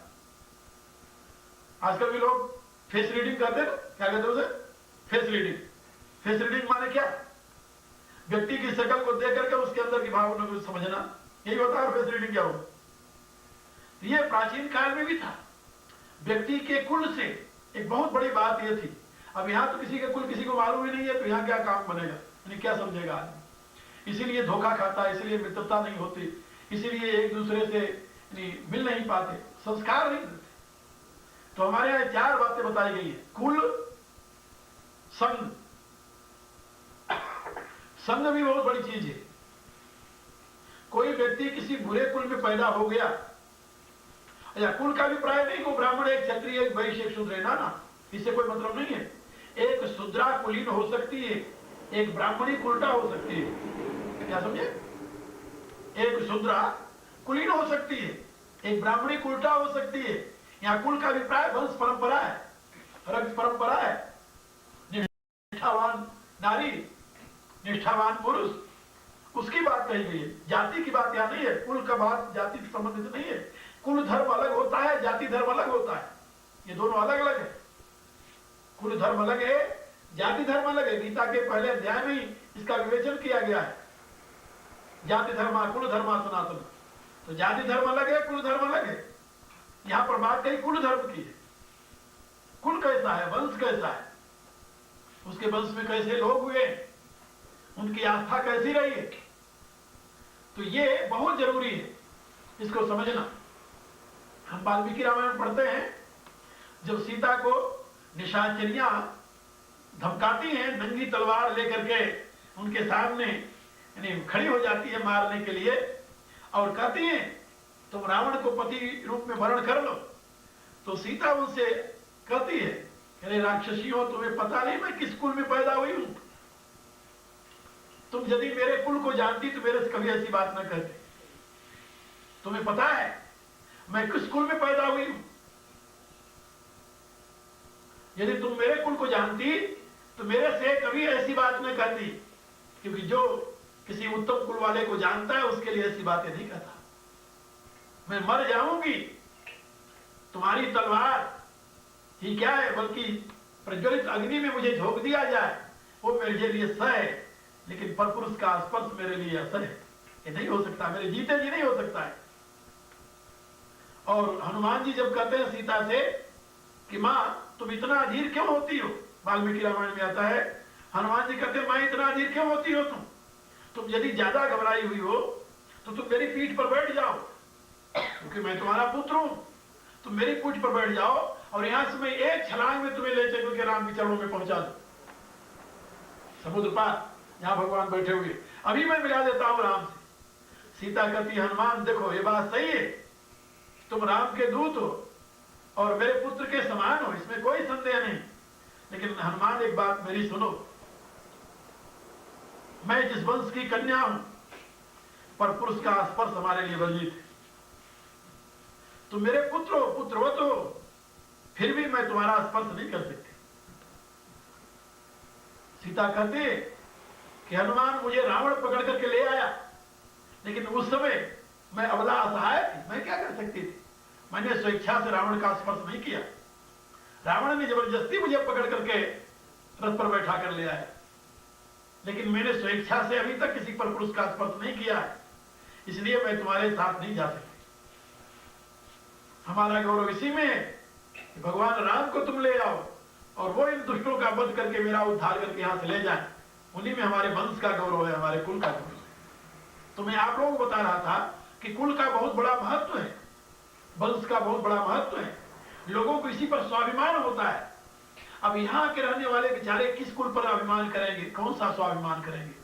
आजकल भी लोग फेस रीडिंग करते हैं। क्या कहते हैं उसे? Face reading. फेस रीडिंग माने क्या? व्यक्ति की शक्ल को देख करके उसके अंदर की भावना को समझना, यही होता है फेस रीडिंग क्या हो। ये प्राचीन काल में भी था। व्यक्ति के कुल से एक बहुत बड़ी बात यह थी। अब यहां तो किसी के कुल किसी को मालूम ही नहीं है, तो यहां क्या काम बनेगा, यानी क्या समझेगा आदमी। इसीलिए धोखा खाता है, इसीलिए मित्रता नहीं होती, इसीलिए एक दूसरे से मिल नहीं पाते, संस्कार नहीं मिलते। तो हमारे यहां चार बातें बताई गई है। कुल, संग। संग भी बहुत बड़ी चीज है। कोई व्यक्ति किसी बुरे कुल में पैदा हो गया, या कुल का भी प्राय नहीं को ब्राह्मण, एक क्षत्रिय, एक वैश्य, एक शूद्र, ना, इससे कोई मतलब नहीं है। एक शूद्रा कुलीन हो सकती है, एक ब्राह्मणी कुलटा हो सकती है। क्या समझे? एक शूद्रा कुलीन हो सकती है, एक ब्राह्मणी कुलटा हो सकती है। यहाँ कुल का अभिप्राय वंश परंपरा है, रक्त परंपरा है। निष्ठावान नारी, निष्ठावान पुरुष, उसकी बात कही गई है। जाति की बात यहाँ नहीं है, कुल का बात जाति से संबंधित नहीं है। कुल धर्म अलग होता है, जाति धर्म अलग होता है, ये दोनों अलग अलग है। कुल धर्म अलग है, जाति धर्म अलग है। गीता के पहले अध्याय में ही इसका विवेचन किया गया है। जाति धर्मा कुल धर्मा सनातन, तो जाति धर्म अलग है, कुल धर्म अलग है। यहां पर बात कही कुल धर्म की है। कुल कैसा है, वंश कैसा है, उसके वंश में कैसे लोग हुए, उनकी आस्था कैसी रही है, तो ये बहुत जरूरी है इसको समझना। हम वाल्मीकि रामायण पढ़ते हैं, जब सीता को निशाचरियां धमकाती हैं, नंगी तलवार लेकर के उनके सामने यानी खड़ी हो जाती है मारने के लिए, और कहती हैं तुम रावण को पति रूप में वर्ण कर लो, तो सीता उनसे कहती है, अरे राक्षसियों, तुम्हें पता नहीं मैं किस कुल में पैदा हुई हूं? तुम यदि मेरे कुल को जानती तो मेरे से कभी ऐसी बात न कहती। तुम्हें पता है मैं किस कुल में पैदा हुई हूं? यदि तुम मेरे कुल को जानती तो मेरे से कभी ऐसी बात न कहती, क्योंकि जो किसी उत्तम कुल वाले को जानता है उसके लिए ऐसी बातें नहीं कहता। मैं मर जाऊंगी, तुम्हारी तलवार ही क्या है, बल्कि प्रज्वलित अग्नि में मुझे झोंक दिया जाए, वो मेरे लिए सह है, लेकिन परपुरुष का स्पर्श मेरे लिए असह है। ये नहीं हो सकता, मेरे जीते जी नहीं हो सकता है। और हनुमान जी जब कहते हैं सीता से कि मां तुम इतना अधीर क्यों होती हो, वाल्मीकि रामायण में आता है, हनुमान जी कहते हैं मां इतना अधीर क्यों होती हो तुम यदि ज्यादा घबराई हुई हो तो तुम मेरी पीठ पर बैठ जाओ, क्योंकि मैं तुम्हारा पुत्र हूं। तुम मेरी पीठ पर बैठ जाओ और यहां से मैं एक छलांग में तुम्हें ले चल के राम के चरणों में पहुंचा दूं, समुद्र पार जहां भगवान बैठे हुए, अभी मैं मिला देता हूं राम से। सीता कहती हनुमान देखो ये बात सही है, तुम राम के दूत हो और मेरे पुत्र के समान हो, इसमें कोई संदेह नहीं, लेकिन हनुमान एक बात मेरी सुनो, मैं जिस वंश की कन्या हूं, पर पुरुष का स्पर्श हमारे लिए वर्जित है। तुम मेरे पुत्र हो, पुत्रवत हो, फिर भी मैं तुम्हारा स्पर्श नहीं कर सकती। सीता कहती कि हनुमान मुझे रावण पकड़ करके ले आया, लेकिन उस समय मैं अबला असहाय थी, मैं क्या कर सकती थी? मैंने स्वेच्छा से रावण का स्पर्श नहीं किया, रावण ने जबरदस्ती मुझे पकड़ करके रथ पर बैठा कर ले आया, लेकिन मैंने स्वेच्छा से अभी तक किसी पर पुरुष का स्पर्श नहीं किया है, इसलिए मैं तुम्हारे साथ नहीं जा सकती। हमारा गौरव इसी में है कि भगवान राम को तुम ले आओ और वो इन दुष्टों का वध करके मेरा उद्धार करके यहां से ले जाए, उन्हीं में हमारे वंश का गौरव है, हमारे कुल का गौरव है। तो मैं आप लोगों को बता रहा था कि कुल का बहुत बड़ा महत्व है, वंश का बहुत बड़ा महत्व है, लोगों को इसी पर स्वाभिमान होता है। अब यहाँ के रहने वाले बेचारे किस कुल पर अभिमान करेंगे, कौन सा स्वाभिमान करेंगे?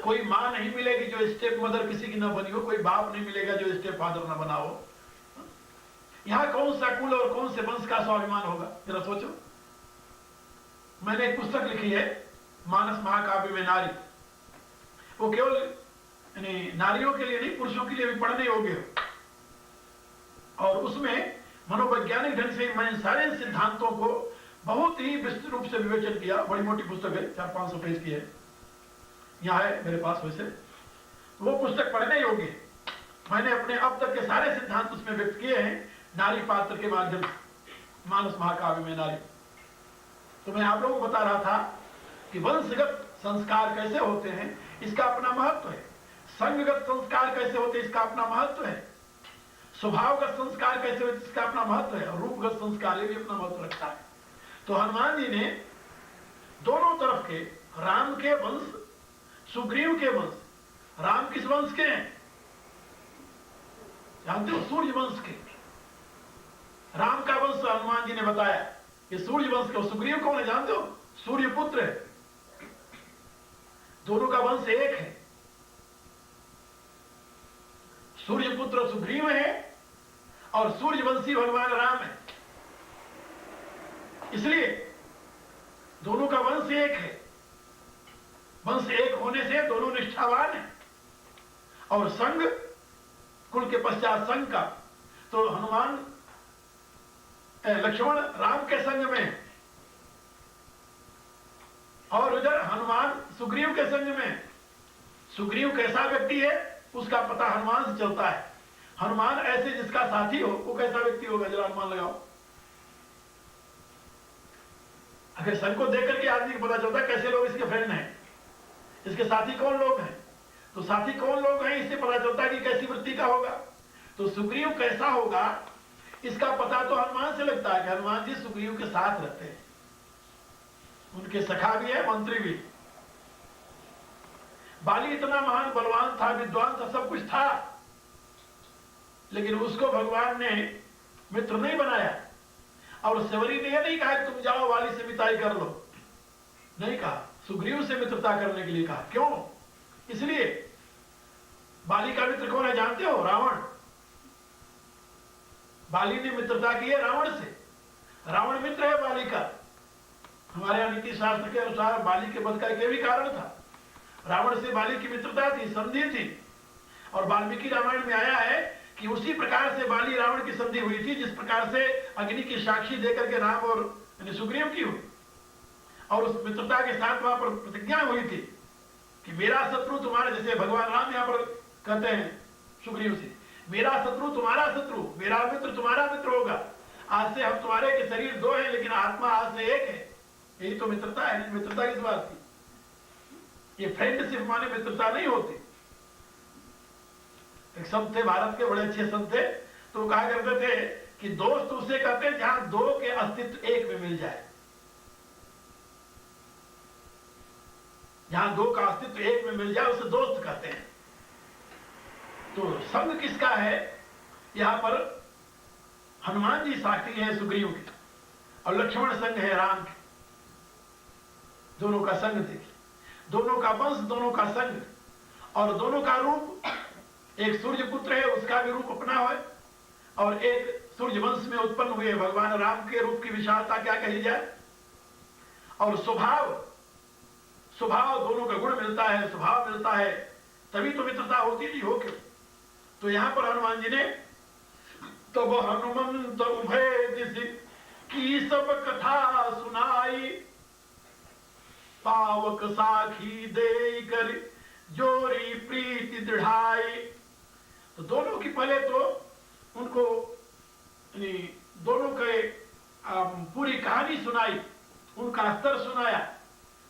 कोई माँ नहीं मिलेगी जो स्टेप मदर किसी की न बनी हो, कोई बाप नहीं मिलेगा जो स्टेप फादर न बना हो। यहाँ कौन सा कुल और कौन से वंश का स्वाभिमान होगा, जरा सोचो। मैंने एक पुस्तक लिखी है मानस महाकाव्य में नारी, वो केवल नारियों के लिए नहीं, पुरुषों के लिए भी पढ़ने योग्य है, और उसमें मनोवैज्ञानिक ढंग से मैं सारे सिद्धांतों को बहुत ही विस्तृत रूप से विवेचन किया। बड़ी मोटी पुस्तक है, 400-500 पेज की है, यहाँ है मेरे पास। वैसे वो पुस्तक पढ़ने योग्य है। मैंने अपने अब तक के सारे सिद्धांत उसमें व्यक्त किए हैं नारी पात्र के माध्यम से, मानस महाकाव्य में नारी। तो मैं आप लोगों को बता रहा था कि वंशगत संस्कार कैसे होते हैं, इसका अपना महत्व है। संघगत संस्कार कैसे होते हैं, इसका अपना महत्व है। स्वभावगत संस्कार कैसे होते हैं, इसका अपना महत्व है। और रूपगत संस्कार ये भी अपना महत्व रखता है। तो हनुमान जी ने दोनों तरफ के, राम के वंश, सुग्रीव के वंश, राम किस वंश के हैं जानते हो? सूर्य वंश के। राम का वंश हनुमान जी ने बताया कि सूर्य वंश के। सुग्रीव कौन है जानते हो? सूर्य पुत्र है। दोनों का वंश एक है। सूर्य पुत्र सुग्रीव है और सूर्यवंशी भगवान राम है, इसलिए दोनों का वंश एक है। वंश एक होने से दोनों निष्ठावान है। और संग, कुल के पश्चात संग का, तो हनुमान लक्ष्मण राम के संग में, और उधर हनुमान सुग्रीव के संग में। सुग्रीव कैसा व्यक्ति है उसका पता हनुमान से चलता है। हनुमान ऐसे जिसका साथी हो वो कैसा व्यक्ति होगा, जरा अनुमान लगाओ। अगर संग को देख करके आदमी को पता चलता है कैसे लोग इसके फ्रेंड हैं, इसके साथी कौन लोग हैं, तो साथी कौन लोग हैं इससे पता चलता है कि कैसी वृत्ति का होगा। तो सुग्रीव कैसा होगा इसका पता तो हनुमान से लगता है कि हनुमान जी सुग्रीव के साथ रहते हैं, उनके सखा भी है, मंत्री भी। बाली इतना महान बलवान था, विद्वान था, सब कुछ था, लेकिन उसको भगवान ने मित्र नहीं बनाया। और सेवरी ने यह नहीं कहा कि तुम जाओ वाली से मिताई कर लो, नहीं कहा, सुग्रीव से मित्रता करने के लिए कहा। क्यों? इसलिए बाली का मित्र कौन है जानते हो? रावण। बाली ने मित्रता की है रावण से, रावण मित्र है बाली का। हमारे यहाँ नीति शास्त्र के अनुसार बाली के वध का एक भी कारण था, रावण से बाली की मित्रता थी, संधि थी। और वाल्मीकि रामायण में आया है कि उसी प्रकार से बाली रावण की संधि हुई थी जिस प्रकार से अग्नि की साक्षी देकर के राम और सुग्रीव की हुई। और उस मित्रता के साथ वहां पर प्रतिज्ञा हुई थी कि मेरा शत्रु तुम्हारा, जैसे भगवान राम यहाँ पर कहते हैं सुग्रीव से, मेरा शत्रु तुम्हारा शत्रु, मेरा मित्र तुम्हारा मित्र होगा। आज से हम तुम्हारे के शरीर दो हैं लेकिन आत्मा आज से एक है। यही तो मित्रता है। मित्रता किस बात की? ये फ्रेंडशिप माने मित्रता नहीं होती। एक संत थे, भारत के बड़े अच्छे संत थे, तो कहा करते थे कि दोस्त उसे कहते हैं जहां दो के अस्तित्व एक में मिल जाए। जहां दो का अस्तित्व एक में मिल जाए उसे दोस्त कहते हैं। तो संग किसका है? यहां पर हनुमान जी साथी हैं सुग्रीव के, और लक्ष्मण संग है राम के। दोनों का संग देखिए, दोनों का वंश, दोनों का संग, और दोनों का रूप। एक सूर्य पुत्र है, उसका भी रूप अपना है, और एक सूर्य वंश में उत्पन्न हुए भगवान राम के रूप की विशालता क्या कही जाए। और स्वभाव, स्वभाव दोनों का गुण मिलता है, स्वभाव मिलता है, तभी तो मित्रता होती नहीं हो क्यों। तो यहां पर हनुमान जी ने तब हनुमंत उभय दिशि की सब कथा सुनाई, पावक साखी दे कर जोरी प्रीति दृढ़ाई। तो दोनों की पहले तो उनको दोनों के पूरी कहानी सुनाई, उनका स्तर सुनाया,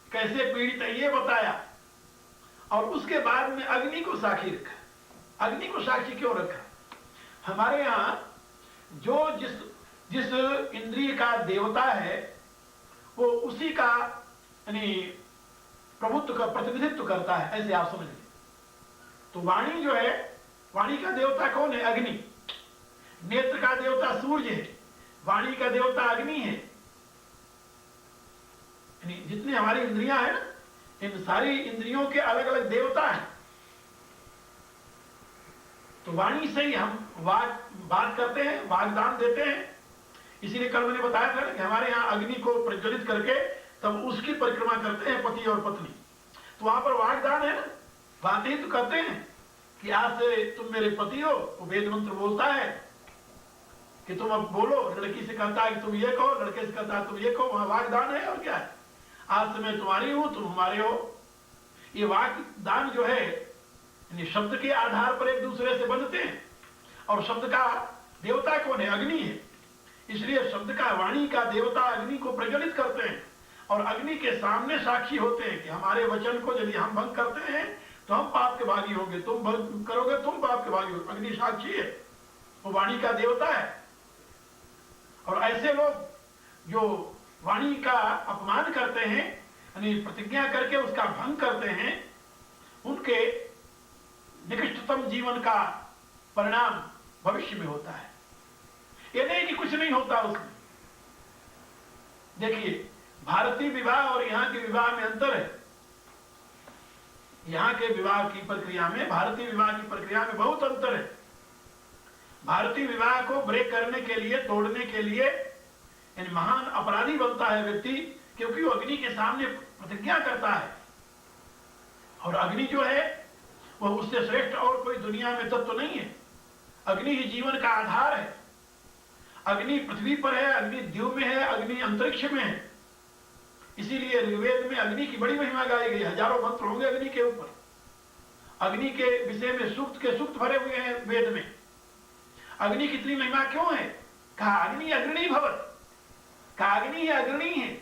कैसे पीड़ित है ये बताया, और उसके बाद में अग्नि को साक्षी रखा। अग्नि को साक्षी क्यों रखा? हमारे यहाँ जो जिस इंद्रिय का देवता है वो उसी का प्रभुत्व का प्रतिनिधित्व करता है, ऐसे आप समझ लीजिए। तो वाणी जो है, वाणी का देवता कौन है? अग्नि। नेत्र का देवता सूर्य है, वाणी का देवता अग्नि है। जितनी हमारी इंद्रियां हैं ना, इन सारी इंद्रियों के अलग अलग देवता हैं। तो वाणी से ही हम बात करते हैं, वाग्दान देते हैं। इसीलिए कल मैंने बताया था कि हमारे यहाँ अग्नि को प्रज्वलित करके तब उसकी परिक्रमा करते हैं पति और पत्नी। तो वहां पर वाग्दान है ना, बात ही तो कहते हैं कि आज से तुम मेरे पति हो। वो वेद मंत्र बोलता है कि तुम अब बोलो, लड़की से कहता है कि तुम ये कहो, लड़के से कहता है तुम ये कहो, वहां वाग्दान है। और क्या है? आज से मैं तुम्हारी हूं, तुम हमारे हो। ये वाग्दान जो है शब्द के आधार पर एक दूसरे से बनते हैं, और शब्द का देवता कौन है? अग्नि है। इसलिए शब्द का, वाणी का देवता अग्नि को प्रज्वलित करते हैं, और अग्नि के सामने साक्षी होते हैं कि हमारे वचन को यदि हम भंग करते हैं तो हम पाप के भागी होंगे, तुम भंग करोगे तुम पाप के भागी होगे। अग्नि साक्षी है, वो वाणी का देवता है। और ऐसे लोग जो वाणी का अपमान करते हैं, यानी प्रतिज्ञा करके उसका भंग करते हैं, उनके निकृष्टतम जीवन का परिणाम भविष्य में होता है। ये नहीं कि कुछ नहीं होता उसमें। देखिए, भारतीय विवाह और यहाँ के विवाह में अंतर है। यहाँ के विवाह की प्रक्रिया में, भारतीय विवाह की प्रक्रिया में बहुत अंतर है। भारतीय विवाह को ब्रेक करने के लिए, तोड़ने के लिए महान अपराधी बनता है व्यक्ति, क्योंकि वो अग्नि के सामने प्रतिज्ञा करता है। और अग्नि जो है वह उससे श्रेष्ठ और कोई दुनिया में तत्व नहीं है। अग्नि ही जीवन का आधार है। अग्नि पृथ्वी पर है, अग्नि द्यूम में है, अग्नि अंतरिक्ष में है। इसीलिए ऋग्वेद में अग्नि की बड़ी महिमा गाई गई। हजारों मंत्र होंगे अग्नि के ऊपर। अग्नि के विषय में सूक्त के सूक्त भरे हुए हैं वेद में। अग्नि की इतनी महिमा क्यों है? कहा अग्नि अग्रणी भवत। कहा अग्नि अग्रणी है।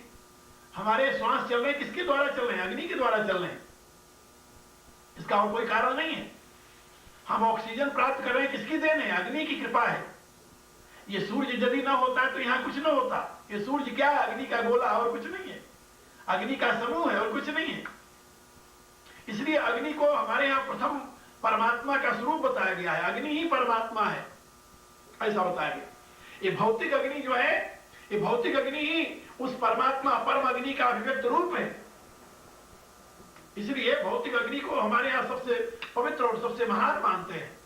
हमारे श्वास चल रहे किसके द्वारा चल रहे हैं? अग्नि के द्वारा चल रहे हैं। इसका और कोई कारण नहीं है। हम ऑक्सीजन प्राप्त कर रहे हैं किसकी देन है? अग्नि की कृपा है। ये सूर्य यदि ना होता तो यहां कुछ ना होता। ये सूर्य क्या है? अग्नि का गोला, और कुछ नहीं है। अग्नि का समूह है और कुछ नहीं है। इसलिए अग्नि को हमारे यहां प्रथम परमात्मा का स्वरूप बताया गया है। अग्नि ही परमात्मा है, ऐसा बताया गया। ये भौतिक अग्नि जो है, ये भौतिक अग्नि ही उस परमात्मा परम अग्नि का अभिव्यक्त रूप है। इसलिए भौतिक अग्नि को हमारे यहां सबसे पवित्र और सबसे महान मानते हैं।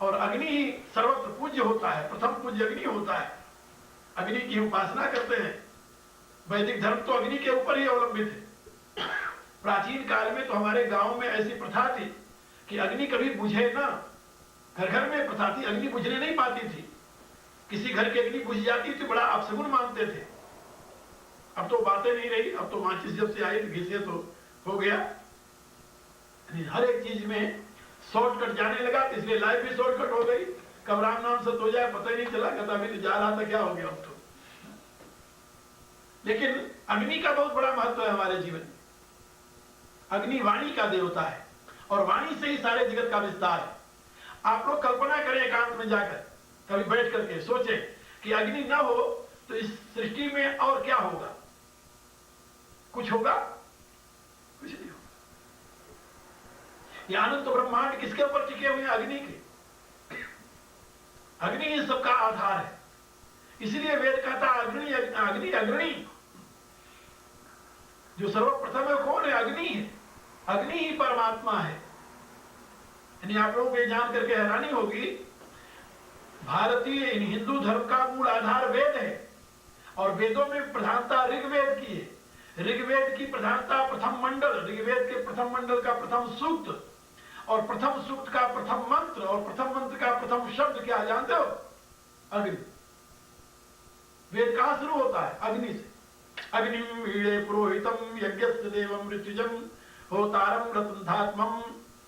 और अग्नि ही सर्वत्र पूज्य होता है। प्रथम पूज्य अग्नि होता है। अग्नि की उपासना करते हैं। वैदिक धर्म तो अग्नि के ऊपर ही अवलंबित है। प्राचीन काल में तो हमारे गांव में ऐसी प्रथा थी कि अग्नि कभी बुझे ना। घर घर में प्रथा थी, अग्नि बुझने नहीं पाती थी। किसी घर की अग्नि बुझ जाती तो बड़ा अपशगुन मानते थे। अब तो बातें नहीं रही। अब तो माचिस जब से आई तो घिसे तो हो गया। हर एक चीज में शॉर्टकट जाने लगा, इसलिए लाइफ भी शॉर्टकट हो गई। कब राम नाम से हो जाए पता ही नहीं चला। कहता अभी तो जा रहा था, क्या हो गया अब तो। लेकिन अग्नि का बहुत बड़ा महत्व है हमारे जीवन में। अग्नि वाणी का देवता है और वाणी से ही सारे जगत का विस्तार है। आप लोग कल्पना करें एकांत में जाकर, कभी बैठ करके सोचें कि अग्नि ना हो तो इस सृष्टि में और क्या होगा? कुछ होगा? कुछ नहीं होगा। ये अनंत ब्रह्मांड किसके ऊपर टिके हुए हैं? अग्नि के। अग्नि ही सबका आधार है। इसलिए वेद कहता अग्नि अग्नि अग्रणी। जो सर्वप्रथम है कौन है? अग्नि है। अग्नि ही परमात्मा है। यानी आप लोगों को ये जान करके हैरानी होगी, भारतीय हिंदू धर्म का मूल आधार वेद है और वेदों में प्रधानता ऋग्वेद की है। ऋग्वेद की प्रधानता प्रथम मंडल, ऋग्वेद के प्रथम मंडल का प्रथम सूक्त और प्रथम सूक्त का प्रथम मंत्र और प्रथम मंत्र का प्रथम शब्द क्या जानते हो? अग्नि। वेद कहां शुरू होता है? अग्नि से। अग्निम ईळे पुरोहितम यज्ञस्य देवम ऋतुजम होतारम रत्नधात्मम।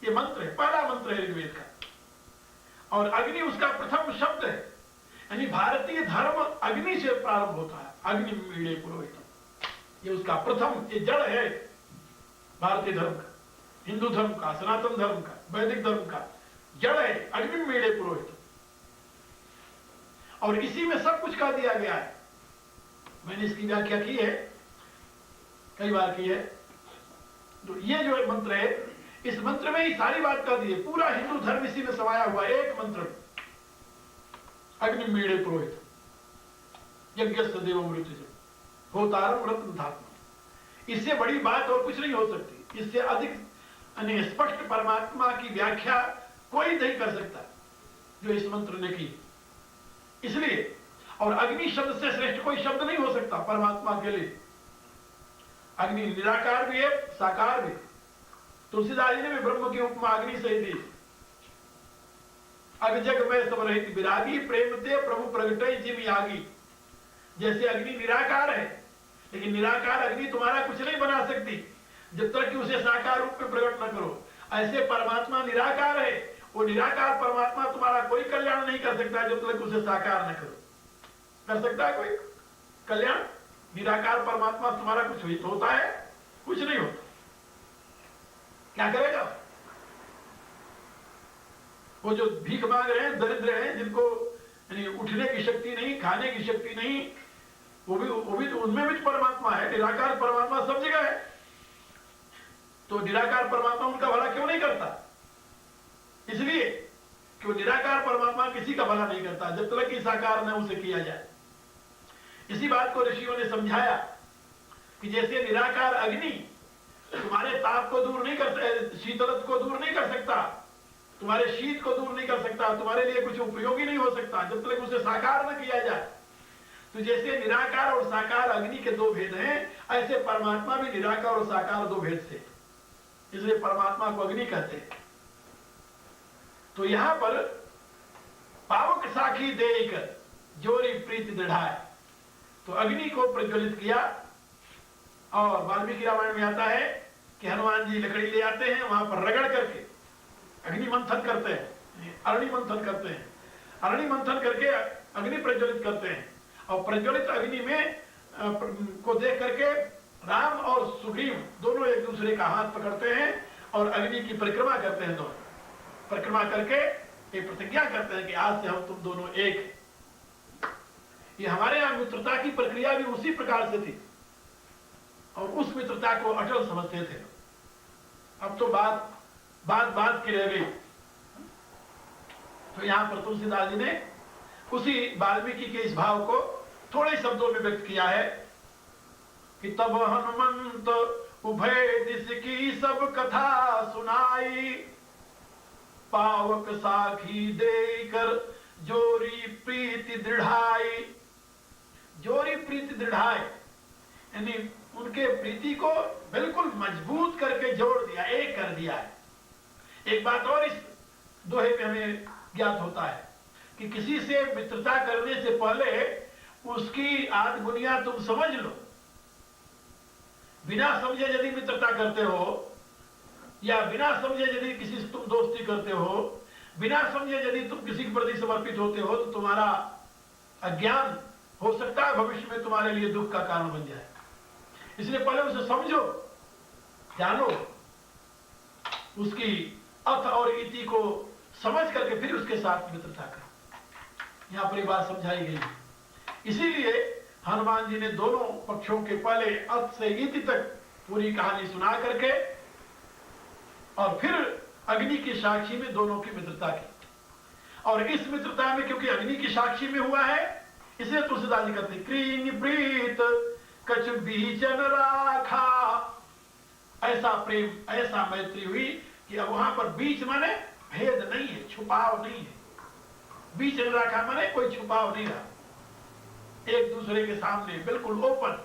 ये मंत्र है, पहला मंत्र है ऋग्वेद का। और अग्नि उसका प्रथम शब्द है। यानी भारतीय धर्म अग्नि से प्रारंभ होता है। अग्निम ईळे पुरोहितम, ये उसका प्रथम, ये जड़ है भारतीय धर्म का, हिंदू धर्म का, सनातन धर्म का, वैदिक धर्म का जड़ है अग्निम ईळे पुरोहितम। और इसी में सब कुछ कह दिया गया है। मैंने इसकी व्याख्या की है, कई बार की है। तो ये जो मंत्र है, इस मंत्र में ही सारी बात कर दी है। पूरा हिंदू धर्म इसी में समाया हुआ है, एक मंत्र में। अग्निम ईळे पुरोहितम यज्ञस्य देवम ऋतुजम होतारम रत्नधात्मम। इससे बड़ी बात और कुछ नहीं हो सकती। इससे अधिक स्पष्ट परमात्मा की व्याख्या कोई नहीं कर सकता जो इस मंत्र ने की। इसलिए और अग्नि शब्द से श्रेष्ठ कोई शब्द नहीं हो सकता परमात्मा के लिए। अग्नि निराकार भी है, साकार भी। तुलसीदास जी ने भी ब्रह्म की उपमा अग्नि से दी। अग जग में सब रहित विरागी प्रेम ते प्रभु प्रगटे जिम यागी। जैसे अग्नि निराकार है, लेकिन निराकार अग्नि तुम्हारा कुछ नहीं बना सकती जब तक कि उसे साकार रूप में प्रकट न करो। ऐसे परमात्मा निराकार है, वो निराकार परमात्मा तुम्हारा कोई कल्याण नहीं कर सकता जब तक उसे साकार न करो। कर सकता है कोई कल्याण? निराकार परमात्मा तुम्हारा कुछ होता है? कुछ नहीं होता। क्या करेगा? वो जो भीख मांग रहे हैं, दरिद्र हैं, जिनको उठने की शक्ति नहीं, खाने की शक्ति नहीं, वो भी तो उनमें भी परमात्मा है। निराकार परमात्मा सब जगह है। तो निराकार परमात्मा उनका भला क्यों नहीं करता? इसलिए कि वो निराकार परमात्मा किसी का भला नहीं करता जब तक कि साकार न उसे किया जाए। इसी बात को ऋषियों ने समझाया कि जैसे निराकार अग्नि तुम्हारे ताप को दूर नहीं कर, शीतलत को दूर नहीं कर सकता, तुम्हारे शीत को दूर नहीं कर सकता, तुम्हारे लिए कुछ उपयोगी नहीं हो सकता जब तक उसे साकार न किया जाए। तो जैसे निराकार और साकार अग्नि के दो भेद हैं, ऐसे परमात्मा भी निराकार और साकार दो भेद से। इसलिए परमात्मा को अग्नि कहते हैं। तो यहां पर पावक साखी देकर जोरी प्रीति दृढ़ाए, तो अग्नि को प्रज्वलित किया। और वाल्मीकि रामायण में आता है कि हनुमान जी लकड़ी ले आते हैं, वहां पर रगड़ करके अग्नि मंथन करते हैं, अरणि मंथन करते हैं, अरणि मंथन करके अग्नि प्रज्वलित करते हैं। और प्रज्वलित अग्नि में को देख करके राम और सुग्रीव दोनों एक दूसरे का हाथ पकड़ते हैं और अग्नि की परिक्रमा करते हैं। दोनों परिक्रमा करके एक प्रतिज्ञा करते हैं कि आज से हम तुम दोनों एक हैं। ये हमारे यहां मित्रता की प्रक्रिया भी उसी प्रकार से थी और उस मित्रता को अटल समझते थे। अब तो बात की रह गई। तो यहां पर तुलसीदास जी ने उसी वाल्मीकि के इस भाव को थोड़े शब्दों में व्यक्त किया है कि तब हनुमंत उभय दिश की सब कथा सुनाई, पावक साखी देकर जोरी प्रीति दृढ़ाई। जोरी प्रीति दृढ़ाई यानी उनके प्रीति को बिल्कुल मजबूत करके जोड़ दिया, एक कर दिया है। एक बात और इस दोहे में हमें ज्ञात होता है कि किसी से मित्रता करने से पहले उसकी आदि बुनियाद तुम समझ लो। बिना समझे यदि मित्रता करते हो या बिना समझे यदि किसी से तुम दोस्ती करते हो, बिना समझे यदि तुम किसी के प्रति समर्पित होते हो, तो तुम्हारा अज्ञान हो सकता है भविष्य में तुम्हारे लिए दुख का कारण बन जाए। इसलिए पहले उसे समझो, जानो, उसकी अर्थ और इति को समझ करके फिर उसके साथ मित्रता करो। यहां पर ये बात समझाई गई है। इसीलिए हनुमान जी ने दोनों पक्षों के पहले अर्थ से इति तक पूरी कहानी सुना करके और फिर अग्नि की साक्षी में दोनों की मित्रता की। और इस मित्रता में क्योंकि अग्नि की साक्षी में हुआ है, इसलिए तुलसीदास जी कहते हैं क्रीन प्रीत कछ बीचन राखा। ऐसा प्रेम, ऐसा मैत्री हुई कि अब वहां पर बीच माने भेद नहीं है, छुपाव नहीं है। बीच राखा माने कोई छुपाव नहीं रहा, एक दूसरे के सामने बिल्कुल ओपन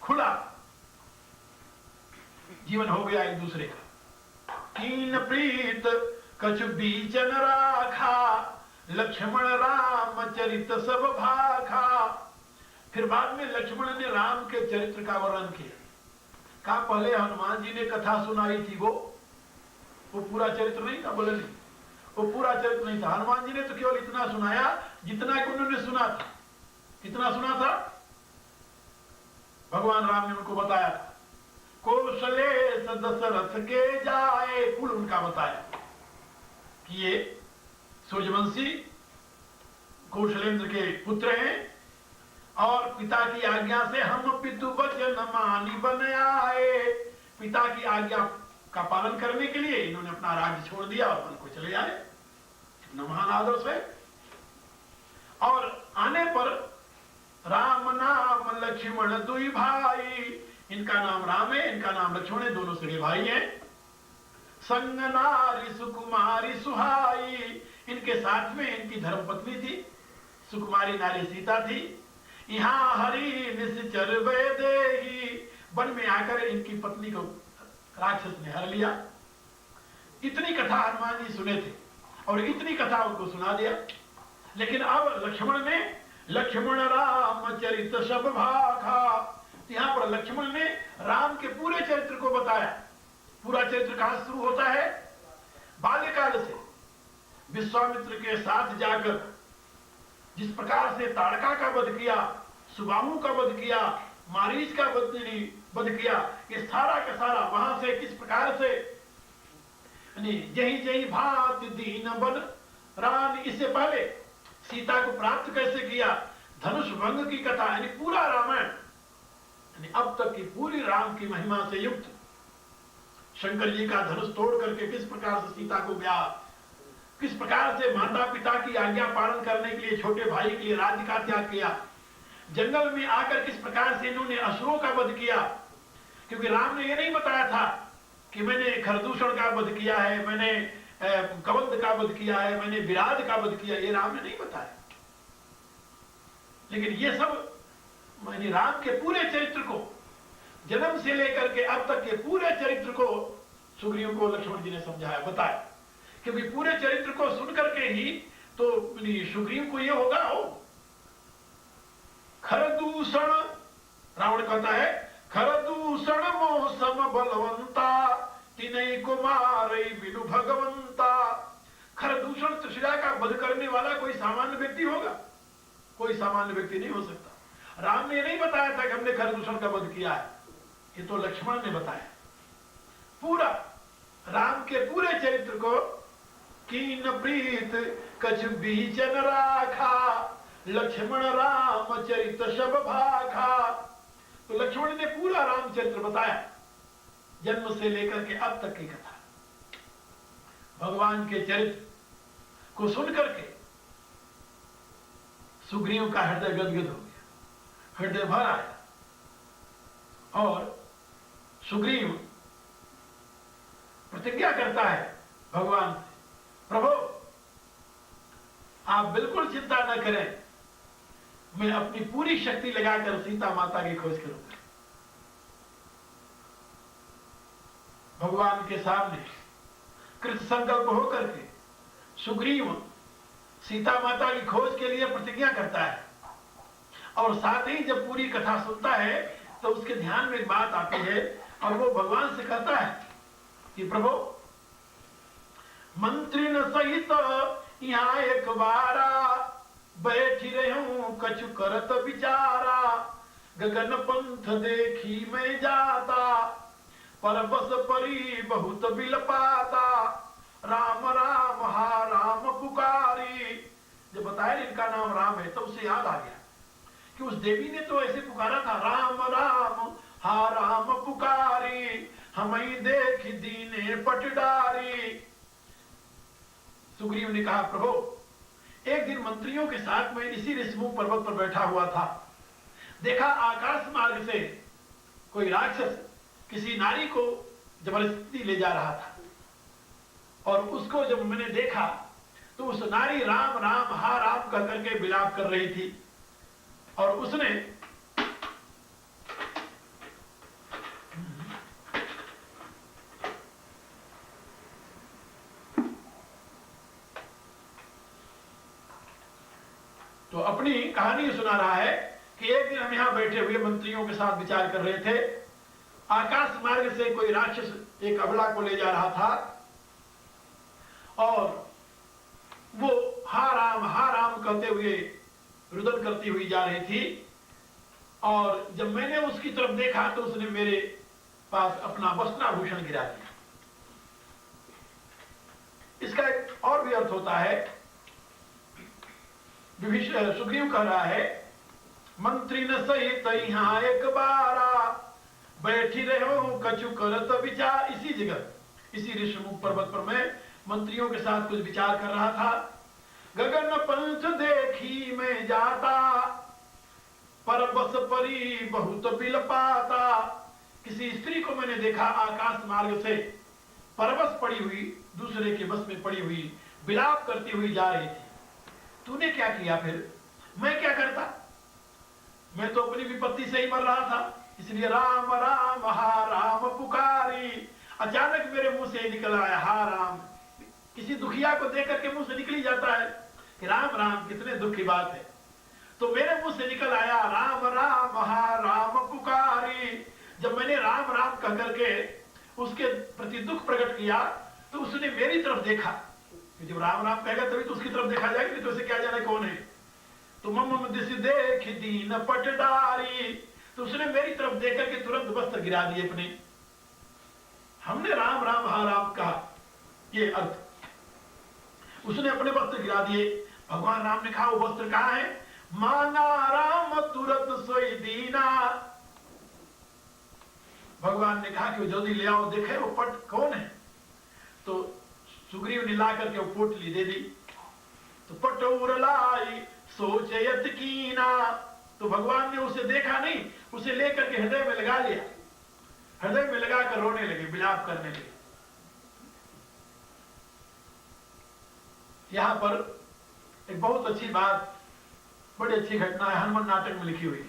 खुला जीवन हो गया एक दूसरे का। कीन प्रीत कछ बीचन राखा, लक्ष्मण राम चरित सब भाखा। फिर बाद में लक्ष्मण ने राम के चरित्र का वर्णन किया। कहा पहले हनुमान जी ने कथा सुनाई थी, वो पूरा चरित्र नहीं था। बोले नहीं, वो पूरा चरित्र नहीं था। हनुमान जी ने तो केवल इतना सुनाया जितना कि उन्होंने सुना था। कितना सुना था? भगवान राम ने उनको बताया था। कौशले दशरथ के जाए, कुल उनका बताया कि ये सूर्यवंशी कौशलेंद्र के पुत्र हैं और पिता की आज्ञा से हम पितु वचन मानी बन आए। पिता की आज्ञा का पालन करने के लिए इन्होंने अपना राज्य छोड़ दिया और वन को चले आए। कितना महान आदर्श है। और आने पर राम नाम लक्ष्मण दुई भाई, इनका नाम राम है, इनका नाम लक्ष्मण है, दोनों सगे भाई हैं। संग नारी सुकुमारी सुहाई, इनके साथ में इनकी धर्मपत्नी थी, सुकुमारी नारी सीता थी। यहाँ हरि निश्चर वैदेही, वन में आकर इनकी पत्नी को राक्षस ने हर लिया। इतनी कथा हनुमान जी सुने थे और इतनी कथा उनको सुना दिया। लेकिन अब लक्ष्मण ने लक्ष्मण राम चरित सब भाखा, यहां पर लक्ष्मण ने राम के पूरे चरित्र को बताया। पूरा चरित्र कहां शुरू होता है? बाल्यकाल से विश्वामित्र के साथ जाकर जिस प्रकार से ताड़का का वध किया, सुबाहु का वध किया, मारीच का वध किया, ये सारा का सारा वहां से किस प्रकार से जही जही भात दीन बन राम, इससे पहले सीता को प्राप्त कैसे किया, धनुष भंग की कथा, यानी पूरा रामायण, यानी अब तक की पूरी राम की महिमा से युक्त शंकर जी का धनुष तोड़ करके किस प्रकार से सीता को ब्याह, किस प्रकार से माता पिता की आज्ञा पालन करने के लिए छोटे भाई के लिए राज्य का त्याग किया, जंगल में आकर किस प्रकार से इन्होंने असुरों का वध किया। क्योंकि राम ने यह नहीं बताया था कि मैंने खरदूषण का वध किया है, मैंने कबंध का वध किया है, मैंने विराट का वध किया, ये राम ने नहीं बताया। लेकिन ये सब मैंने राम के पूरे चरित्र को, जन्म से लेकर के अब तक के पूरे चरित्र को सुग्रीव को लक्ष्मण जी ने समझाया, बताया कि भी पूरे चरित्र को सुन करके ही तो सुग्रीव को ये होगा हो खरदूषण, रावण कहता है खरदूषण मोह सम बलवंता तिनई को मारई बिनु भगवंता। खरदूषण त्रिशुला का वध करने वाला कोई सामान्य व्यक्ति होगा? कोई सामान्य व्यक्ति नहीं हो सकता। राम ने नहीं बताया था कि हमने खरदूषण का वध किया है, ये तो लक्ष्मण ने बताया। पूरा राम के पूरे चरित्र को कीन प्रीत कछ बीचन राखा लक्ष्मण राम चरित शब भाखा। तो लक्ष्मण ने पूरा रामचरित्र बताया, जन्म से लेकर के अब तक की कथा। भगवान के चरित्र को सुन करके सुग्रीव का हृदय गदगद हो गया, हृदय भर आया और सुग्रीव प्रतिज्ञा करता है भगवान से, प्रभु आप बिल्कुल चिंता न करें, मैं अपनी पूरी शक्ति लगाकर सीता माता की खोज करूंगा। भगवान के सामने कृत संकल्प होकर के सुग्रीव सीता माता की खोज के लिए प्रतिज्ञा करता है। और साथ ही जब पूरी कथा सुनता है तो उसके ध्यान में एक बात आती है और वो भगवान से कहता है कि प्रभु मंत्री न सहित यहाँ एक बारा बैठी रहूं कछु करत विचारा गगन पंथ देखी मैं जाता परबस परी बहुत बिल पाता राम राम हा राम पुकारी। जब बताया इनका नाम राम है तो उसे याद आ गया कि उस देवी ने तो ऐसे पुकारा था, राम राम हा राम पुकारी हमें देख दीने पटडारी। सुग्रीव ने कहा प्रभु एक दिन मंत्रियों के साथ मैं इसी ऋषमुख पर्वत पर बैठा हुआ था, देखा आकाश मार्ग से कोई राक्षस किसी नारी को जबरदस्ती ले जा रहा था और उसको जब मैंने देखा तो उस नारी राम राम हा राम कह करके विलाप कर रही थी और उसने तो अपनी कहानी सुना रहा है कि एक दिन हम यहां बैठे हुए मंत्रियों के साथ विचार कर रहे थे, आकाश मार्ग से कोई राक्षस एक अबला को ले जा रहा था और वो हा राम कहते हुए रुदन करती हुई जा रही थी और जब मैंने उसकी तरफ देखा तो उसने मेरे पास अपना वस्त्राभूषण गिरा दिया। इसका एक और भी अर्थ होता है, सुग्रीव कह रहा है मंत्री न सहित यहाँ एक बारा बैठी रहो कछु करत विचार। इसी जगह इसी ऋषमुख पर्वत पर मैं मंत्रियों के साथ कुछ विचार कर रहा था। गगन पंथ देखी मैं जाता परबस परी बहुत बिल पाता। किसी स्त्री को मैंने देखा आकाश मार्ग से परबस पड़ी हुई, दूसरे के बस में पड़ी हुई, विलाप करती हुई जा रही थी। तूने क्या किया फिर? मैं क्या करता? मैं तो अपनी विपत्ति से ही मर रहा था, इसलिए राम राम हा राम पुकारी। अचानक मेरे मुंह से निकल आया हा राम। किसी दुखिया को देख करके मुंह से निकल ही जाता है कि राम राम, कितने दुख की बात है। तो मेरे मुंह से निकल आया राम राम हा राम पुकारी। जब मैंने राम राम कह करके उसके प्रति दुख प्रकट किया तो उसने मेरी तरफ देखा। जब राम राम कहेगा तभी तो उसकी तरफ देखा जाएगा, नहीं तो उसे क्या जाने कौन है। तो मम दिस देख दीन पटडारी, तो उसने मेरी तरफ देख करके तुरंत वस्त्र गिरा दिए अपने। हमने राम राम हा राम कहा, ये अर्थ। उसने अपने वस्त्र गिरा दिए। भगवान राम ने कहा वो वस्त्र कहां है? मांगा राम तुरंत सोई दीना। भगवान ने कहा कि वो जल्दी ले आओ, देखे वो पट कौन है। तो सुग्रीव ने ला करके वो पोटली दे दी। तो पटोर लाई सोचयत कीना। तो भगवान ने उसे देखा नहीं, उसे लेकर के हृदय में लगा लिया, हृदय में लगाकर रोने लगे, विलाप करने लगे। यहां पर एक बहुत अच्छी बात, बड़ी अच्छी घटना है, हनुमान नाटक में लिखी हुई।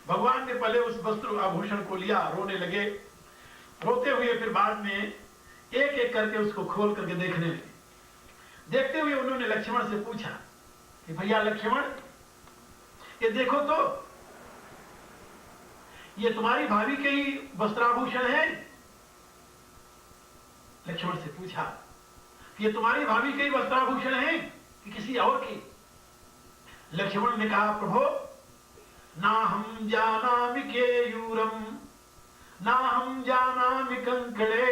भगवान ने पहले उस वस्त्र आभूषण को लिया, रोने लगे, रोते हुए फिर बाद में एक एक करके उसको खोल करके देखने लगे। देखते हुए उन्होंने लक्ष्मण से पूछा कि भैया लक्ष्मण, ये देखो तो, ये तुम्हारी भाभी के ही वस्त्राभूषण है। लक्ष्मण से पूछा कि ये तुम्हारी भाभी के ही वस्त्राभूषण है कि किसी और की? लक्ष्मण ने कहा, प्रभो ना हम जानामि केयूरम ना हम जानामि कंकड़े।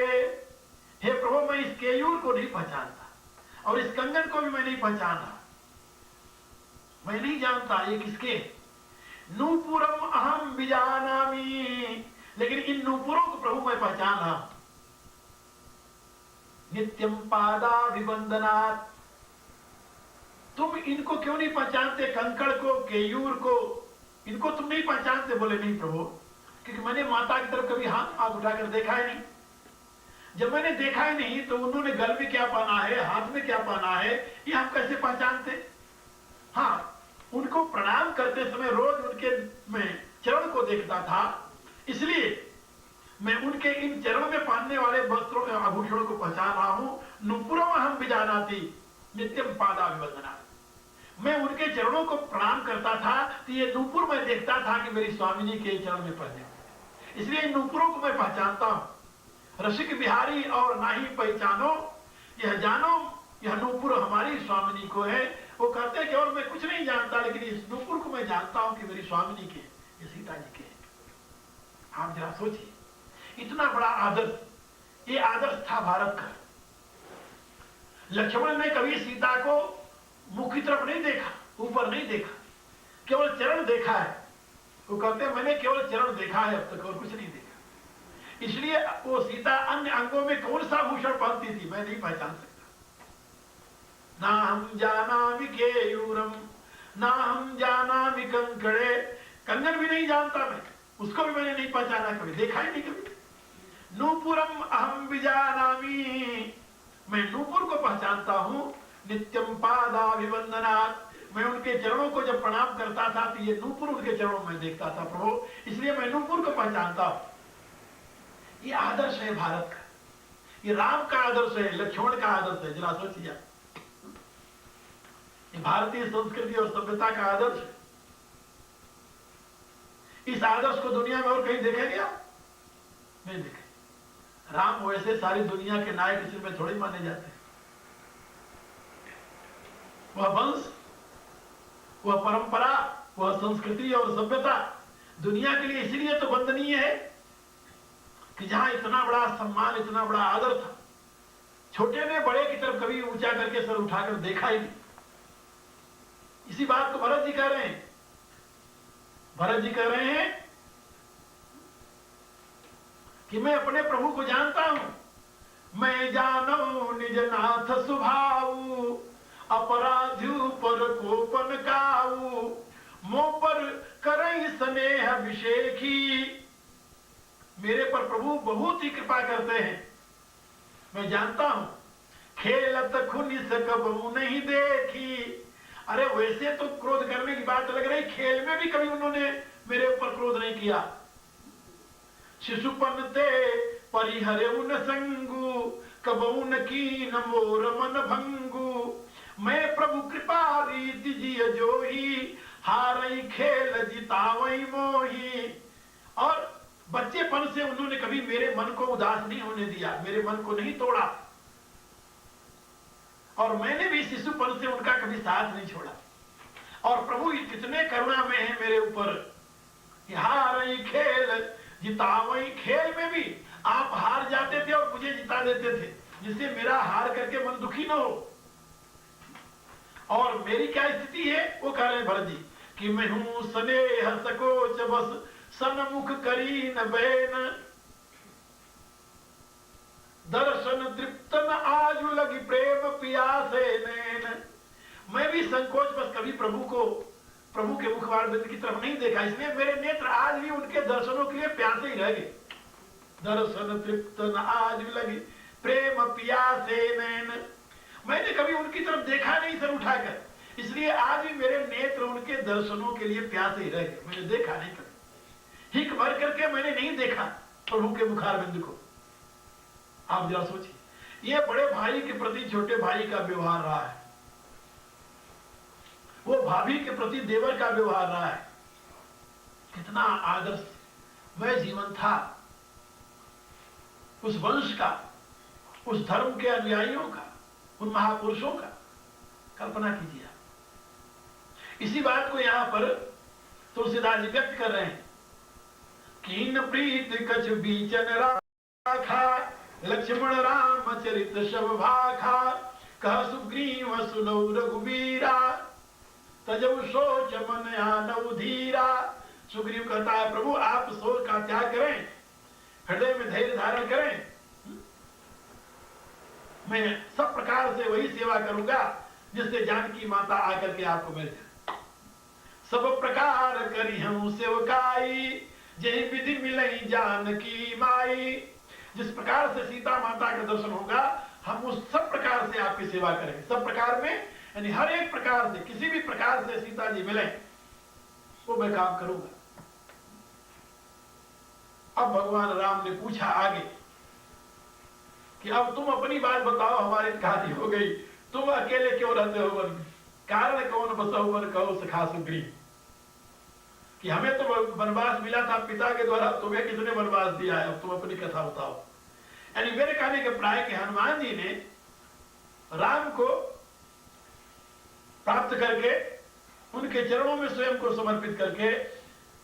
हे प्रभु, मैं इस केयूर को नहीं पहचानता और इस कंगन को भी मैं नहीं पहचाना। मैं नहीं जानता ये किसके। नूपुरम अहम विजानामि, लेकिन इन नूपुरों को प्रभु मैं पहचाना। नित्यम पादाभिवंदनात्, तुम इनको क्यों नहीं पहचानते? कंकड़ को, केयूर को, इनको तुम नहीं पहचानते? बोले नहीं प्रभु, क्योंकि मैंने माता की तरफ कभी हाथ उठाकर देखा ही नहीं। जब मैंने देखा ही नहीं तो उन्होंने गल में क्या पहना है, हाथ में क्या पहना है, ये हम कैसे पहचानते? हाँ, उनको प्रणाम करते समय रोज उनके मैं चरण को देखता था, इसलिए मैं उनके इन चरणों में पहनने वाले वस्त्रों आभूषणों को पहचान रहा हूं। नूपुरम अहम विजानाति नित्यम पादाभिवंदना, मैं उनके चरणों को प्रणाम करता था तो ये नूपुर मैं देखता था कि मेरी स्वामी जी के चरण में पहने, इसलिए इन नूपुरों को मैं पहचानता हूं। रसिक बिहारी और ना ही पहचानो, यह जानो यह नूपुर हमारी स्वामिनी को है। वो कहते हैं कि और मैं कुछ नहीं जानता, लेकिन इस नूपुर को मैं जानता हूं कि मेरी स्वामिनी के, ये सीता जी के। आप जरा सोचिए, इतना बड़ा आदर्श, ये आदर्श था भारत का। लक्ष्मण ने कभी सीता को मुख की तरफ नहीं देखा, ऊपर नहीं देखा, केवल चरण देखा है। वो कहते हैं मैंने केवल चरण देखा है अब तक और कुछ नहीं देखा। इसलिए वो सीता अन्य अंगों में कौन सा भूषण पहनती थी मैं नहीं पहचान सकता। ना हम जानामि केयूरम ना हम जानामि कंकड़े, कंगन भी नहीं जानता मैं, उसको भी मैंने नहीं पहचाना, कभी देखा ही नहीं कभी। नूपुरम अहम विजानामि, मैं नूपुर को पहचानता हूं। नित्यम पादाभिवंदनात्, मैं उनके चरणों को जब प्रणाम करता था तो ये नूपुर उनके चरणों में देखता था प्रभु, इसलिए मैं नूपुर को पहचानता हूं। ये आदर्श है भारत का, ये राम का आदर्श है, लक्ष्मण का आदर्श है। जरा सोचिए, ये भारतीय संस्कृति और सभ्यता का आदर्श है। इस आदर्श को दुनिया में और कहीं देखेंगे आप? नहीं देखेंगे। राम वैसे सारी दुनिया के नायक इसमें में थोड़ी माने जाते हैं। वह वंश, वह परंपरा, वह संस्कृति और सभ्यता दुनिया के लिए इसीलिए तो वंदनीय है कि जहां इतना बड़ा सम्मान, इतना बड़ा आदर था, छोटे ने बड़े की तरफ कभी ऊंचा करके सर उठाकर देखा ही नहीं। इसी बात को भरत जी कह रहे हैं। भरत जी कह रहे हैं कि मैं अपने प्रभु को जानता हूं, मैं जानो निज नाथ सुभाऊ, अपराधु पर कोपन काऊ, मो पर करई स्नेह अभिषेकी। मेरे पर प्रभु बहुत ही कृपा करते हैं। मैं जानता हूं, खेलत खुनिस कबहू नहीं देखी। अरे वैसे तो क्रोध करने की बात लग रही, खेल में भी कभी उन्होंने मेरे ऊपर क्रोध नहीं किया। शिशुपन ते परिहरे उन संगु, कबहू न कीन मोर मन भंगु। मैं प्रभु कृपा रीति जिय जोही, हारई खेल जितावई मोही। और बच्चेपन से उन्होंने कभी मेरे मन को उदास नहीं होने दिया, मेरे मन को नहीं तोड़ा, और मैंने भी शिशुपन से उनका कभी साथ नहीं छोड़ा। और प्रभु कितने करुणा में है मेरे ऊपर, हारई खेल जितावई। खेल में भी आप हार जाते थे और मुझे जिता देते थे, जिससे मेरा हार करके मन दुखी न हो। और मेरी क्या स्थिति है वो कह रहे भरत जी कि मैं हूं स्नेह सकोच बस सन्मुख करी न बैन, दर्शन तृप्त न आजु लगी प्रेम पियासे नैन। मैं भी संकोच बस कभी प्रभु के मुखवार बिंद की तरफ नहीं देखा, इसलिए मेरे नेत्र आज भी उनके दर्शनों के लिए प्यासे ही रह गए। दर्शन तृप्त न आजु लगी प्रेम पियासे नैन। मैंने कभी उनकी तरफ देखा नहीं सर उठाकर, इसलिए आज भी मेरे नेत्र उनके दर्शनों के लिए प्यासे ही रह गए। मैंने देखा नहीं कभी, हिक भर करके मैंने नहीं देखा प्रभु के मुखार बिंद को। आप जरा सोचिए, ये बड़े भाई के प्रति छोटे भाई का व्यवहार रहा है, वो भाभी के प्रति देवर का व्यवहार रहा है। कितना आदर्श वह जीवन था उस वंश का, उस धर्म के अनुयायियों का, उन महापुरुषों का। कल्पना कीजिए। इसी बात को यहां पर तुलसीदास जी व्यक्त कर रहे हैं। कीन प्रीत कछ बीचन राखा, लक्ष्मण राम चरित शब भाखा, कह सुग्रीव सुनौ रघुबीरा, तजौ सोच मन आनौ धीरा। सुग्रीव कहता है प्रभु आप सोच का त्याग करें, हृदय में धैर्य धारण करें, मैं सब प्रकार से वही सेवा करूंगा जिससे जानकी माता आकर के आपको मिल जाए। सब प्रकार करी हम सेवकाई, जही विधि मिलई जानकी माई। जिस प्रकार से सीता माता का दर्शन होगा हम उस सब प्रकार से आपकी सेवा करेंगे। सब प्रकार में यानी हर एक प्रकार से, किसी भी प्रकार से सीता जी मिले वो मैं काम करूंगा। अब भगवान राम ने पूछा आगे कि अब तुम अपनी बात बताओ, हमारी शादी हो गई, तुम अकेले क्यों रहते हो वन में? कारण कौन बसो वन कहो सखा सुग्रीव, कि हमें तो वनवास मिला था पिता के द्वारा, तुम्हें किसने वनवास दिया है? अब तुम अपनी कथा बताओ। यानी मेरे कहने के प्राय कि हनुमान जी ने राम को प्राप्त करके उनके चरणों में स्वयं को समर्पित करके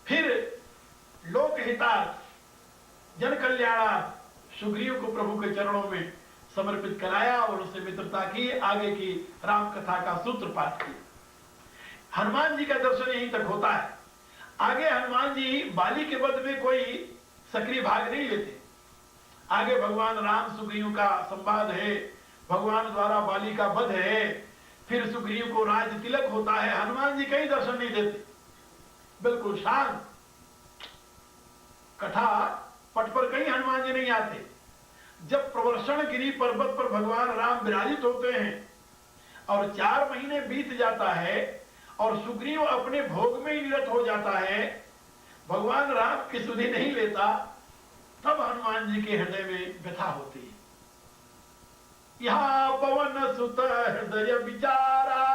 फिर लोकहितार्थ जन कल्याणार्थ सुग्रीव को प्रभु के चरणों में समर्पित कराया और उससे मित्रता की, आगे की राम कथा का सूत्रपात किया। हनुमान जी का दर्शन यहीं तक होता है। आगे हनुमान जी बाली के वध में कोई सक्रिय भाग नहीं लेते। आगे भगवान राम सुग्रीव का संवाद है, भगवान द्वारा बाली का वध है, फिर सुग्रीव को राज तिलक होता है। हनुमान जी कहीं दर्शन नहीं देते, बिल्कुल शांत। कथा पट पर कहीं हनुमान जी नहीं आते। जब प्रवर्षण गिरी पर्वत पर भगवान राम विराजित होते हैं और 4 महीने बीत जाता है और सुग्रीव अपने भोग में ही निरत हो जाता है, भगवान राम की सुधि नहीं लेता, तब हनुमान जी के हृदय में व्यथा होती है। यहां पवन सुत हृदय विचारा,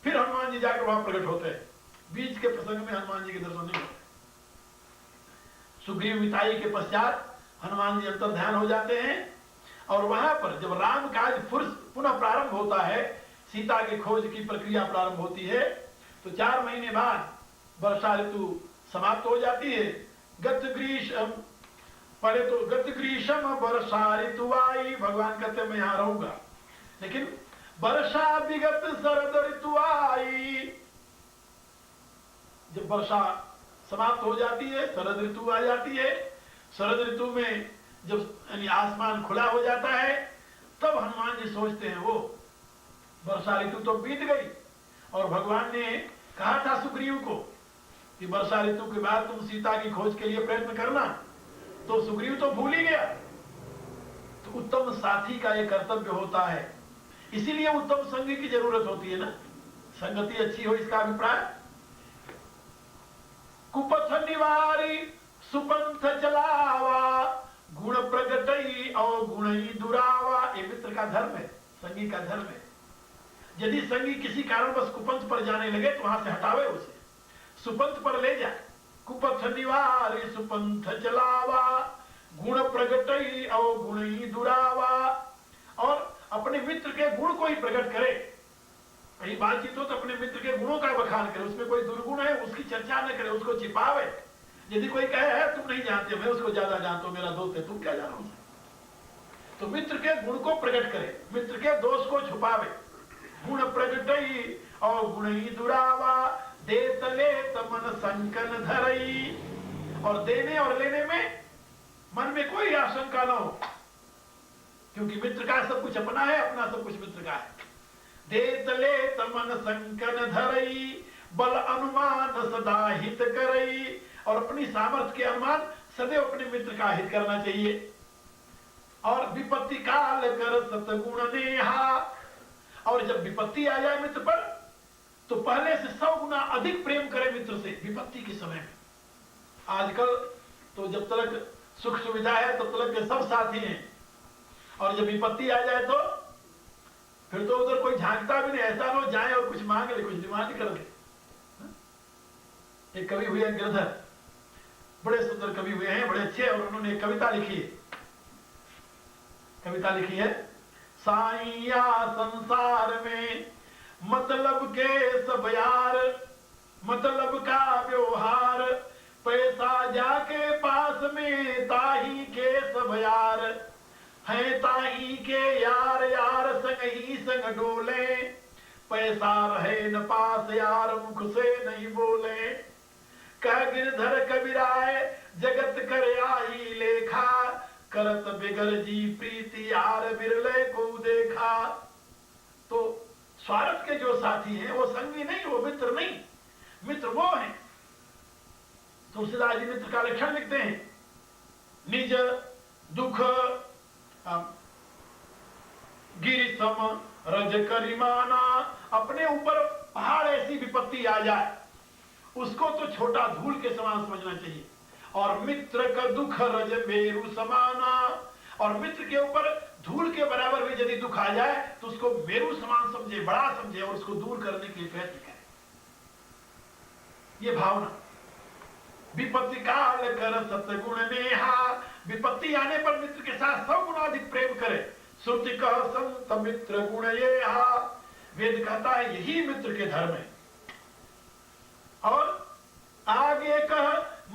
फिर हनुमान जी जाकर वहां प्रकट होते हैं। बीच के प्रसंग में हनुमान जी के दर्शन नहीं होते। सुग्रीव मिताई के पश्चात हनुमान जी अंतर ध्यान हो जाते हैं और वहां पर जब राम काज पुनः प्रारंभ होता है, सीता के खोज की प्रक्रिया प्रारंभ होती है, तो 4 महीने बाद वर्षा ऋतु समाप्त हो जाती है। गत ग्रीष्म पहले तो गत ग्रीष्म वर्षा ऋतु आई, भगवान कहते मैं यहां रहूंगा, लेकिन वर्षा विगत शरद ऋतु आई। जब वर्षा समाप्त हो जाती है, शरद ऋतु आ जाती है। शरद ऋतु में जब यानी आसमान खुला हो जाता है, तब हनुमान जी सोचते हैं वो वर्षा ऋतु तो बीत गई और भगवान ने कहा था सुग्रीव को कि वर्षा ऋतु के बाद तुम सीता की खोज के लिए प्रयत्न करना, तो सुग्रीव तो भूल ही गया। तो उत्तम साथी का यह कर्तव्य होता है, इसीलिए उत्तम संगी की जरूरत होती है ना, संगति अच्छी हो, इसका अभिप्राय। कुपथ निवारी सुपंथ चलावा, गुण प्रगटई और गुणई दुरावा। ये मित्र का धर्म है, संगी का धर्म है। यदि संगी किसी कारणवश कुपंथ पर जाने लगे तो वहां से हटावे उसे, सुपंथ पर ले जाए। कुपथ निवारी सुपंथ चलावा, गुण प्रगटई और गुणई दुरावा। और अपने मित्र के गुण को ही प्रकट करे। कहीं बातचीत हो तो अपने मित्र के गुणों का बखान करे, उसमें कोई दुर्गुण है उसकी चर्चा न करे, उसको छिपावे। यदि कोई कहे है तुम नहीं जानते, मैं उसको ज्यादा जानता हूं, मेरा दोस्त है, तुम क्या जानो उसे? तो मित्र के गुण को प्रकट करे, मित्र के दोष को छुपावे। गुण प्रगटई और गुणई दुरावा, देत लेत मन संकन धरई। और देने और लेने में मन में कोई आशंका न हो, क्योंकि मित्र का सब कुछ अपना है, अपना सब कुछ मित्र का है। देत लेत मन संकन धरई, बल अनुमान सदा हित करई। और अपनी सामर्थ्य के अनुमान सदैव अपने मित्र का हित करना चाहिए। और विपत्ति काल कर सतगुण नेहा। और जब विपत्ति आ जाए मित्र पर, तो पहले से 100 गुना अधिक प्रेम करे मित्र से विपत्ति के समय में। आजकल तो जब तक सुख सुविधा है तब तक के सब साथी हैं, और जब विपत्ति आ जाए तो फिर तो उधर कोई झांकता भी नहीं, ऐसा लोग जाए और कुछ मांग ले, कुछ डिमांड कर दे। एक कवि हुए गिरधर, बड़े सुंदर कवि हुए हैं, बड़े अच्छे, और उन्होंने एक कविता लिखी है। कविता लिखी है, साइया संसार में मतलब के सब यार, मतलब का व्यवहार, पैसा जाके पास में ताही के सब यार, है ताही के यार, यार संग ही संग डोले, पैसा रहे न पास यार, मुख से नहीं बोले, कह गिरधर कबीराय जगत कर आई लेखा, करत बिगर जी प्रीति यार बिरले को देखा। तो स्वार्थ के जो साथी हैं वो संगी नहीं, वो मित्र नहीं, मित्र वो हैं। तुलसीदास जी मित्र का लक्षण लिखते हैं, निज दुख गिरि सम रज करिमाना, अपने ऊपर पहाड़ ऐसी विपत्ति आ जाए उसको तो छोटा धूल के समान समझना चाहिए, और मित्र का दुख रज मेरु समाना, और मित्र के ऊपर धूल के बराबर भी यदि दुख आ जाए तो उसको मेरु समान समझे, बड़ा समझे, और उसको दूर करने के लिए प्रयत्न करें। ये भावना, विपत्ति काल कर सतगुण नेहा, विपत्ति आने पर मित्र के साथ 100 गुना अधिक प्रेम करे। श्रुति कह संत मित्र गुण ये, वेद कहता है यही मित्र के धर्म है। और आगे कह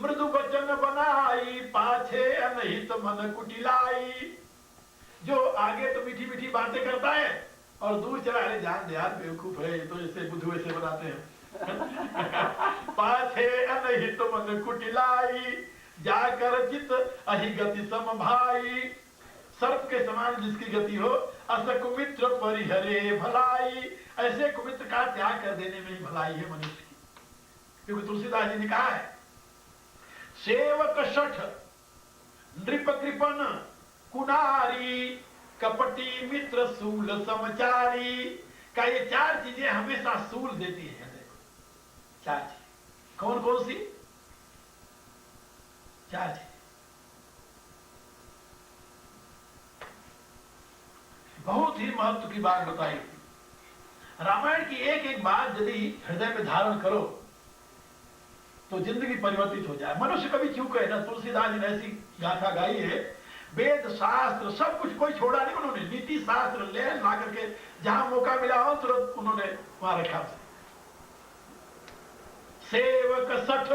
मृदु वचन बनाई, पाछे अनहित मन कुटिलाई, जो आगे तो मीठी मीठी बातें करता है और दूर चला, अरे जान दे यार बेवकूफ है, ये तो ऐसे बुद्धू ऐसे बनाते हैं। पाछे अनहित मन कुटिलाई, जाकर चित अहि गति सम भाई, सर्प के समान जिसकी गति हो, अस कुमित्र परिहरे भलाई, ऐसे कुमित्र का त्याग कर देने में ही भलाई है मनुष्य की। क्योंकि तुलसीदास जी ने कहा है, सेवक शठ नृप कृपन कुनारी, कपटी मित्र सूल समचारी, का ये 4 चीजें हमेशा सूल देती है। देखो 4 चीज कौन कौन सी? 4 चीज। बहुत ही महत्व की बात बताई। रामायण की एक एक बात यदि हृदय में धारण करो तो जिंदगी परिवर्तित हो जाए। मनुष्य कभी चूके ना, तुलसीदास जी ने ऐसी गाथा गाई है, वेद शास्त्र सब कुछ कोई छोड़ा नहीं उन्होंने, नीति शास्त्र ले ला करके जहां मौका मिला हो तुरंत उन्होंने वहां रखा। सेवक सठ,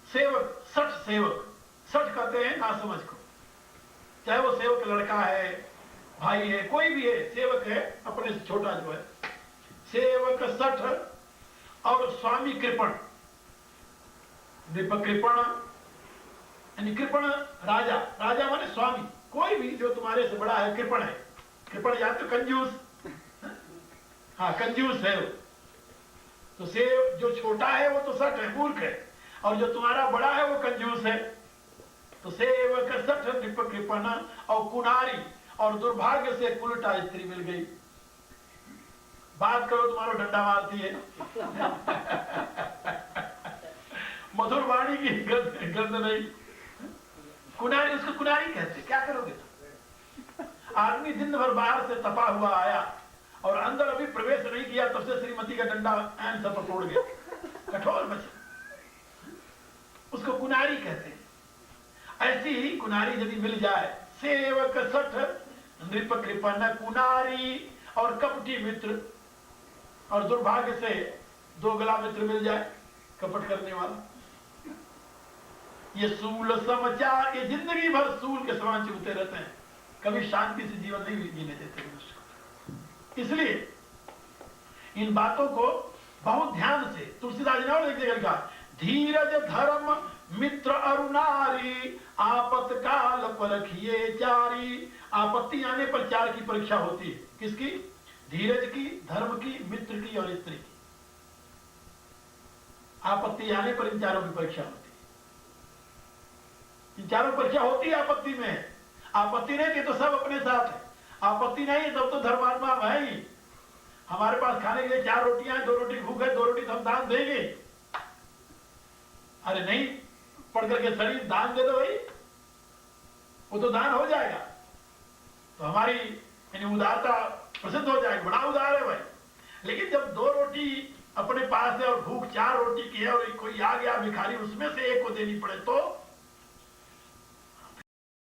सेवक सठ, सेवक सठ कहते हैं ना समझ को, चाहे वो सेवक लड़का है, भाई है, कोई भी है, सेवक है अपने से छोटा जो है। सेवक सठ और स्वामी कृपण, कृपण यानी कृपण राजा, राजा माने स्वामी, कोई भी जो तुम्हारे से बड़ा है कृपण है। कृपण या तो कंजूस, हाँ कंजूस है वो। तो सेव जो छोटा है वो तो सठ है, मूर्ख है, और जो तुम्हारा बड़ा है वो कंजूस है। तो सेवक सठ नृप कृपण और कुनारी, और दुर्भाग्य से उल्टा स्त्री मिल गई। बात करो तुम्हारा डंडा मारती है। मधुर वाणी की गंध नहीं, कुनारी, उसको कुनारी कहते। क्या करोगे तुम? आदमी दिन भर बाहर से तपा हुआ आया और अंदर अभी प्रवेश नहीं किया, तब से श्रीमती का डंडा ऐन सब तोड़ गया, कठोर बचे, उसको कुनारी कहते हैं। ऐसी ही कुनारी यदि मिल जाए, सेवक सठ नृप कृपण कुनारी, और कपटी मित्र, और दुर्भाग्य से 2 गला मित्र मिल जाए, कपट करने वाला, ये सूल समाचार, ये जिंदगी भर सूल के समान चुभते रहते हैं, कभी शांति से जीवन नहीं जीने देते मनुष्य को। इसलिए इन बातों को बहुत ध्यान से तुलसीदास जी ने और एक जगह कहा, धीरज धर्म मित्र अरुणारी, आपत काल परखिए चारी। आपत्ति आने पर 4 की परीक्षा होती है। किसकी? धीरज की, धर्म की, मित्र की और स्त्री की। आपत्ति आने पर इन 4 की परीक्षा होती है। इन 4 परीक्षा होती है आपत्ति में। आपत्ति नहीं थी तो सब अपने साथ है, आपत्ति नहीं तब तो धर्मात्मा है ही। हमारे पास खाने के लिए 4 रोटियां, 2 रोटी भूख है, 2 रोटी तो हम दान देंगे। अरे नहीं पढ़ करके शरीर दान दे दो भाई, वो तो दान हो जाएगा। तो हमारी यानी उदारता प्रसिद्ध हो जाएगी, बड़ा उदार है भाई। लेकिन जब 2 रोटी अपने पास है और भूख 4 रोटी की है और कोई आ गया भिखारी, उसमें से एक को देनी पड़े, तो